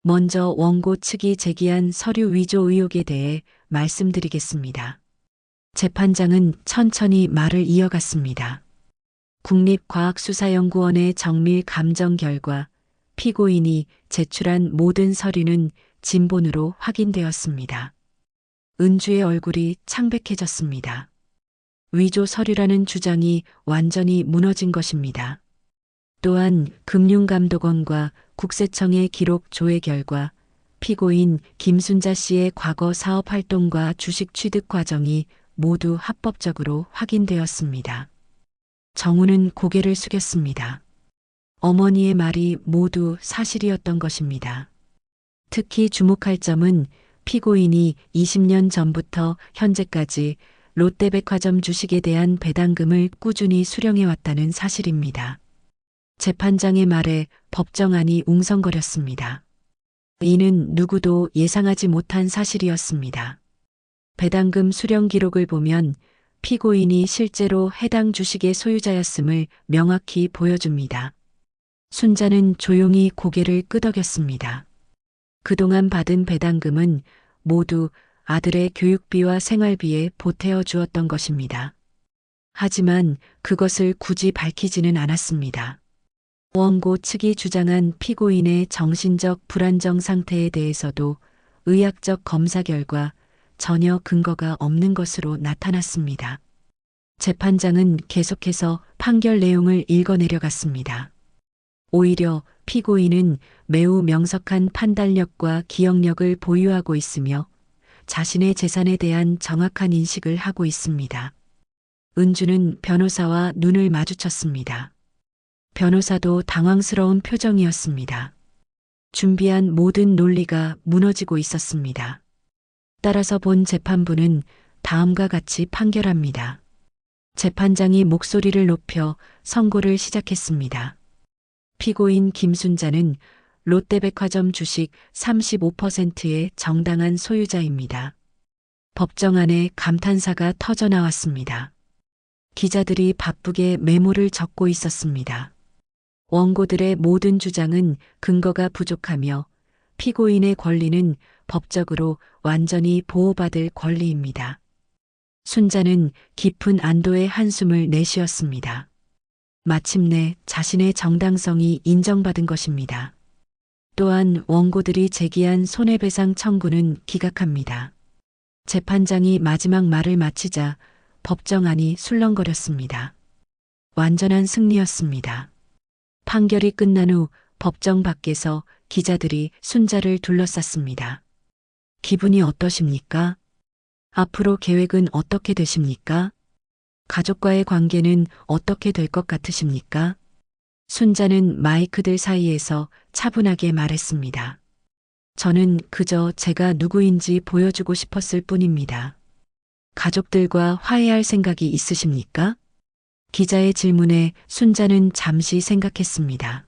먼저 원고 측이 제기한 서류 위조 의혹에 대해 말씀드리겠습니다. 재판장은 천천히 말을 이어갔습니다. 국립과학수사연구원의 정밀 감정 결과 피고인이 제출한 모든 서류는 진본으로 확인되었습니다. 은주의 얼굴이 창백해졌습니다. 위조 서류라는 주장이 완전히 무너진 것입니다. 또한 금융감독원과 국세청의 기록 조회 결과 피고인 김순자 씨의 과거 사업 활동과 주식 취득 과정이 모두 합법적으로 확인되었습니다. 정우는 고개를 숙였습니다. 어머니의 말이 모두 사실이었던 것입니다. 특히 주목할 점은 피고인이 20년 전부터 현재까지 롯데백화점 주식에 대한 배당금을 꾸준히 수령해왔다는 사실입니다. 재판장의 말에 법정안이 웅성거렸습니다. 이는 누구도 예상하지 못한 사실이었습니다. 배당금 수령 기록을 보면 피고인이 실제로 해당 주식의 소유자였음을 명확히 보여줍니다. 순자는 조용히 고개를 끄덕였습니다. 그동안 받은 배당금은 모두 아들의 교육비와 생활비에 보태어 주었던 것입니다. 하지만 그것을 굳이 밝히지는 않았습니다. 원고 측이 주장한 피고인의 정신적 불안정 상태에 대해서도 의학적 검사 결과 전혀 근거가 없는 것으로 나타났습니다. 재판장은 계속해서 판결 내용을 읽어내려갔습니다. 오히려 피고인은 매우 명석한 판단력과 기억력을 보유하고 있으며 자신의 재산에 대한 정확한 인식을 하고 있습니다. 은주는 변호사와 눈을 마주쳤습니다. 변호사도 당황스러운 표정이었습니다. 준비한 모든 논리가 무너지고 있었습니다. 따라서 본 재판부는 다음과 같이 판결합니다. 재판장이 목소리를 높여 선고를 시작했습니다. 피고인 김순자는 롯데백화점 주식 35%의 정당한 소유자입니다. 법정 안에 감탄사가 터져 나왔습니다. 기자들이 바쁘게 메모를 적고 있었습니다. 원고들의 모든 주장은 근거가 부족하며 피고인의 권리는 법적으로 완전히 보호받을 권리입니다. 순자는 깊은 안도의 한숨을 내쉬었습니다. 마침내 자신의 정당성이 인정받은 것입니다. 또한 원고들이 제기한 손해배상 청구는 기각합니다. 재판장이 마지막 말을 마치자 법정안이 술렁거렸습니다. 완전한 승리였습니다. 판결이 끝난 후 법정 밖에서 기자들이 순자를 둘러쌌습니다. 기분이 어떠십니까? 앞으로 계획은 어떻게 되십니까? 가족과의 관계는 어떻게 될 것 같으십니까? 순자는 마이크들 사이에서 차분하게 말했습니다. 저는 그저 제가 누구인지 보여주고 싶었을 뿐입니다. 가족들과 화해할 생각이 있으십니까? 기자의 질문에 순자는 잠시 생각했습니다.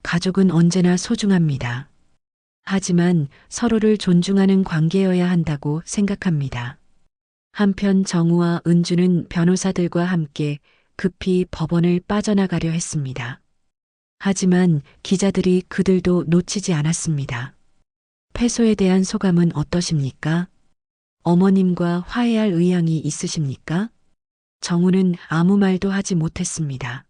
가족은 언제나 소중합니다. 하지만 서로를 존중하는 관계여야 한다고 생각합니다. 한편 정우와 은주는 변호사들과 함께 급히 법원을 빠져나가려 했습니다. 하지만 기자들이 그들도 놓치지 않았습니다. 패소에 대한 소감은 어떠십니까? 어머님과 화해할 의향이 있으십니까? 정우는 아무 말도 하지 못했습니다.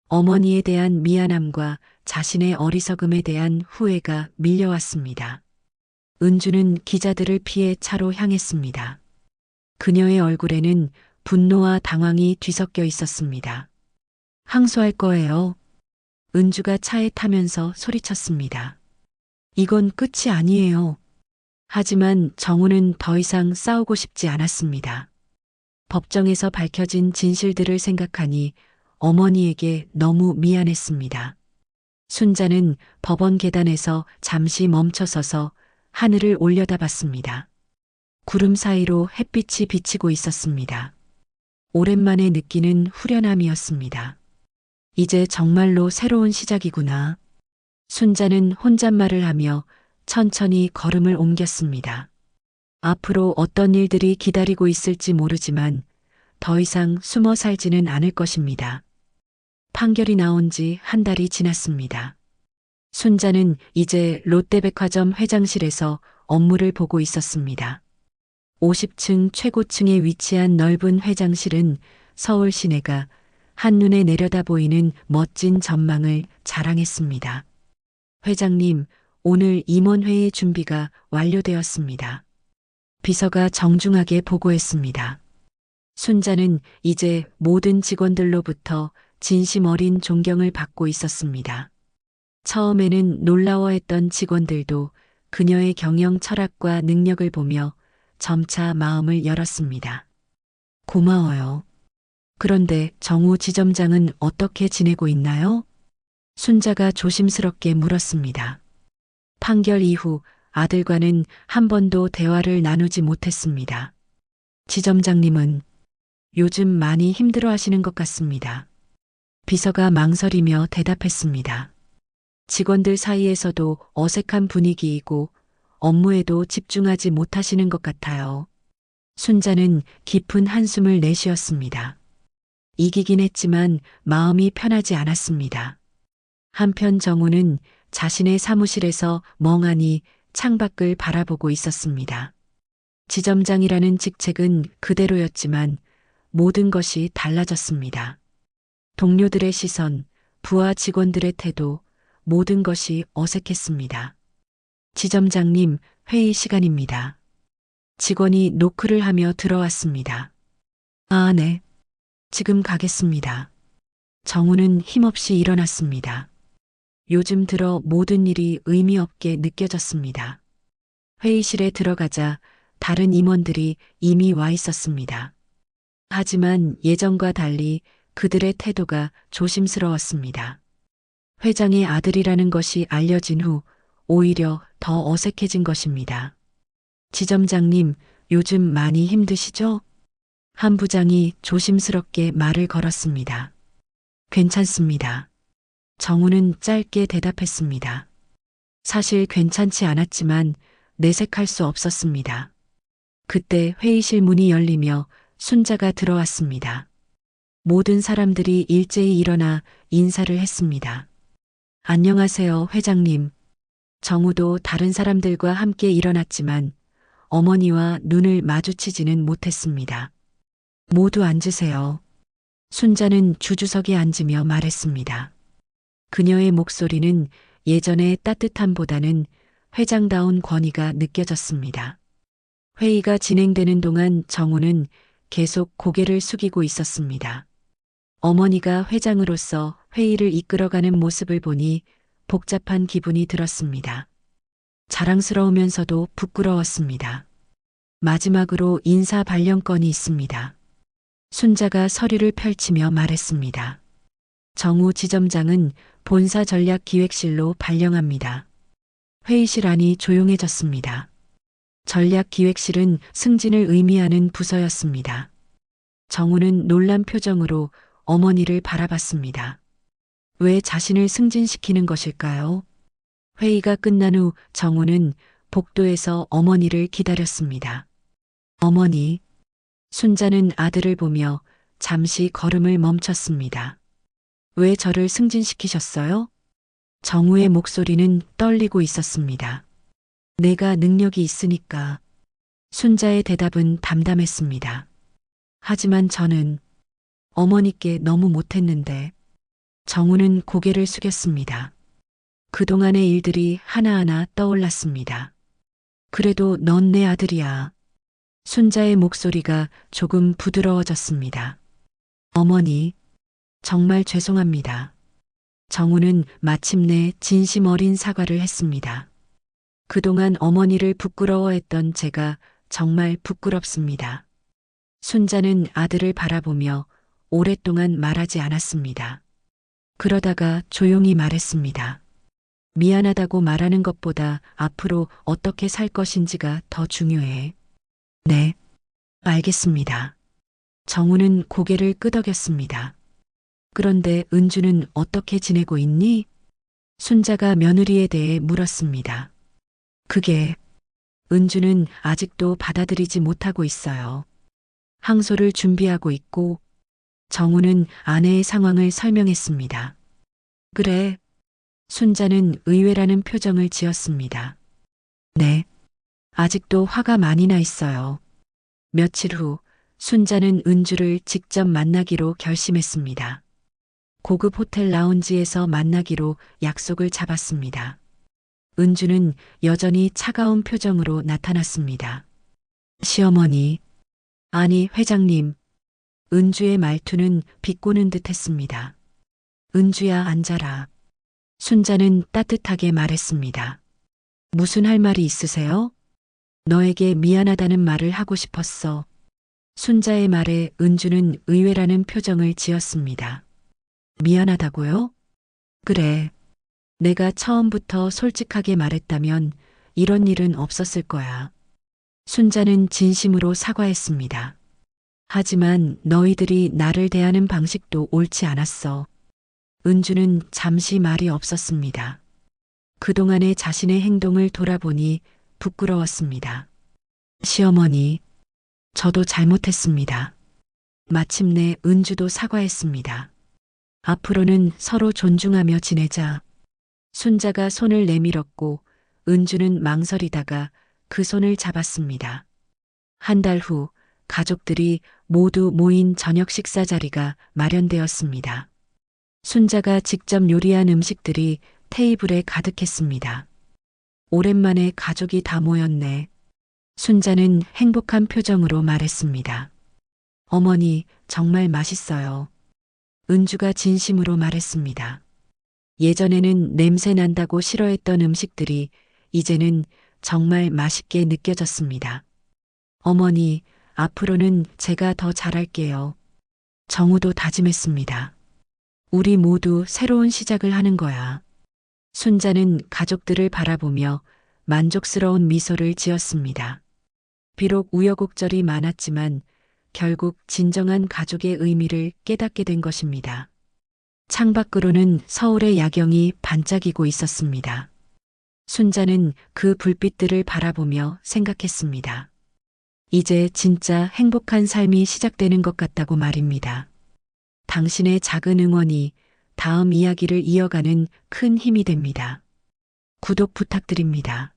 어머니에 대한 미안함과 자신의 어리석음에 대한 후회가 밀려왔습니다. 은주는 기자들을 피해 차로 향했습니다. 그녀의 얼굴에는 분노와 당황이 뒤섞여 있었습니다. 항소할 거예요. 은주가 차에 타면서 소리쳤습니다. 이건 끝이 아니에요. 하지만 정우는 더 이상 싸우고 싶지 않았습니다. 법정에서 밝혀진 진실들을 생각하니 어머니에게 너무 미안했습니다. 순자는 법원 계단에서 잠시 멈춰서서 하늘을 올려다봤습니다. 구름 사이로 햇빛이 비치고 있었습니다. 오랜만에 느끼는 후련함이었습니다. 이제 정말로 새로운 시작이구나. 순자는 혼잣말을 하며 천천히 걸음을 옮겼습니다. 앞으로 어떤 일들이 기다리고 있을지 모르지만 더 이상 숨어 살지는 않을 것입니다. 판결이 나온 지 한 달이 지났습니다. 순자는 이제 롯데백화점 회장실에서 업무를 보고 있었습니다. 50층 최고층에 위치한 넓은 회장실은 서울 시내가 한눈에 내려다 보이는 멋진 전망을 자랑했습니다. 회장님, 오늘 임원회의 준비가 완료되었습니다. 비서가 정중하게 보고했습니다. 순자는 이제 모든 직원들로부터 진심 어린 존경을 받고 있었습니다. 처음에는 놀라워했던 직원들도 그녀의 경영 철학과 능력을 보며 점차 마음을 열었습니다. 고마워요. 그런데 정우 지점장은 어떻게 지내고 있나요? 순자가 조심스럽게 물었습니다. 판결 이후 아들과는 한 번도 대화를 나누지 못했습니다. 지점장님은 요즘 많이 힘들어 하시는 것 같습니다. 비서가 망설이며 대답했습니다. 직원들 사이에서도 어색한 분위기이고 업무에도 집중하지 못하시는 것 같아요. 순자는 깊은 한숨을 내쉬었습니다. 이기긴 했지만 마음이 편하지 않았습니다. 한편 정우는 자신의 사무실에서 멍하니 창밖을 바라보고 있었습니다. 지점장이라는 직책은 그대로였지만 모든 것이 달라졌습니다. 동료들의 시선, 부하 직원들의 태도, 모든 것이 어색했습니다. 지점장님, 회의 시간입니다. 직원이 노크를 하며 들어왔습니다. 아, 네. 지금 가겠습니다. 정우는 힘없이 일어났습니다. 요즘 들어 모든 일이 의미 없게 느껴졌습니다. 회의실에 들어가자 다른 임원들이 이미 와 있었습니다. 하지만 예전과 달리 그들의 태도가 조심스러웠습니다. 회장의 아들이라는 것이 알려진 후 오히려 더 어색해진 것입니다. 지점장님, 요즘 많이 힘드시죠? 한 부장이 조심스럽게 말을 걸었습니다. 괜찮습니다. 정우는 짧게 대답했습니다. 사실 괜찮지 않았지만 내색할 수 없었습니다. 그때 회의실 문이 열리며 순자가 들어왔습니다. 모든 사람들이 일제히 일어나 인사를 했습니다. 안녕하세요, 회장님. 정우도 다른 사람들과 함께 일어났지만 어머니와 눈을 마주치지는 못했습니다. 모두 앉으세요. 순자는 주주석에 앉으며 말했습니다. 그녀의 목소리는 예전의 따뜻함보다는 회장다운 권위가 느껴졌습니다. 회의가 진행되는 동안 정우는 계속 고개를 숙이고 있었습니다. 어머니가 회장으로서 회의를 이끌어가는 모습을 보니 복잡한 기분이 들었습니다. 자랑스러우면서도 부끄러웠습니다. 마지막으로 인사 발령건이 있습니다. 순자가 서류를 펼치며 말했습니다. 정우 지점장은 본사 전략기획실로 발령합니다. 회의실 안이 조용해졌습니다. 전략기획실은 승진을 의미하는 부서였습니다. 정우는 놀란 표정으로 어머니를 바라봤습니다. 왜 자신을 승진시키는 것일까요? 회의가 끝난 후 정우는 복도에서 어머니를 기다렸습니다. 어머니, 순자는 아들을 보며 잠시 걸음을 멈췄습니다. 왜 저를 승진시키셨어요? 정우의 목소리는 떨리고 있었습니다. 내가 능력이 있으니까. 순자의 대답은 담담했습니다. 하지만 저는 어머니께 너무 못했는데. 정우는 고개를 숙였습니다. 그동안의 일들이 하나하나 떠올랐습니다. 그래도 넌 내 아들이야. 순자의 목소리가 조금 부드러워졌습니다. 어머니, 정말 죄송합니다. 정우는 마침내 진심 어린 사과를 했습니다. 그동안 어머니를 부끄러워했던 제가 정말 부끄럽습니다. 순자는 아들을 바라보며 오랫동안 말하지 않았습니다. 그러다가 조용히 말했습니다. 미안하다고 말하는 것보다 앞으로 어떻게 살 것인지가 더 중요해. 네, 알겠습니다. 정우는 고개를 끄덕였습니다. 그런데 은주는 어떻게 지내고 있니? 순자가 며느리에 대해 물었습니다. 그게 은주는 아직도 받아들이지 못하고 있어요. 항소를 준비하고 있고 정우는 아내의 상황을 설명했습니다. 그래. 순자는 의외라는 표정을 지었습니다. 네. 아직도 화가 많이 나 있어요. 며칠 후 순자는 은주를 직접 만나기로 결심했습니다. 고급 호텔 라운지에서 만나기로 약속을 잡았습니다. 은주는 여전히 차가운 표정으로 나타났습니다. 시어머니, 아니 회장님. 은주의 말투는 비꼬는 듯 했습니다. 은주야, 앉아라. 순자는 따뜻하게 말했습니다. 무슨 할 말이 있으세요? 너에게 미안하다는 말을 하고 싶었어. 순자의 말에 은주는 의외라는 표정을 지었습니다. 미안하다고요? 그래. 내가 처음부터 솔직하게 말했다면 이런 일은 없었을 거야. 순자는 진심으로 사과했습니다. 하지만 너희들이 나를 대하는 방식도 옳지 않았어. 은주는 잠시 말이 없었습니다. 그동안의 자신의 행동을 돌아보니 부끄러웠습니다. 시어머니, 저도 잘못했습니다. 마침내 은주도 사과했습니다. 앞으로는 서로 존중하며 지내자. 순자가 손을 내밀었고 은주는 망설이다가 그 손을 잡았습니다. 한 달 후 가족들이 모두 모인 저녁 식사 자리가 마련되었습니다. 순자가 직접 요리한 음식들이 테이블에 가득했습니다. 오랜만에 가족이 다 모였네. 순자는 행복한 표정으로 말했습니다. 어머니, 정말 맛있어요. 은주가 진심으로 말했습니다. 예전에는 냄새 난다고 싫어했던 음식들이 이제는 정말 맛있게 느껴졌습니다. 어머니, 앞으로는 제가 더 잘할게요. 정우도 다짐했습니다. 우리 모두 새로운 시작을 하는 거야. 순자는 가족들을 바라보며 만족스러운 미소를 지었습니다. 비록 우여곡절이 많았지만 결국 진정한 가족의 의미를 깨닫게 된 것입니다. 창밖으로는 서울의 야경이 반짝이고 있었습니다. 순자는 그 불빛들을 바라보며 생각했습니다. 이제 진짜 행복한 삶이 시작되는 것 같다고 말입니다. 당신의 작은 응원이 다음 이야기를 이어가는 큰 힘이 됩니다. 구독 부탁드립니다.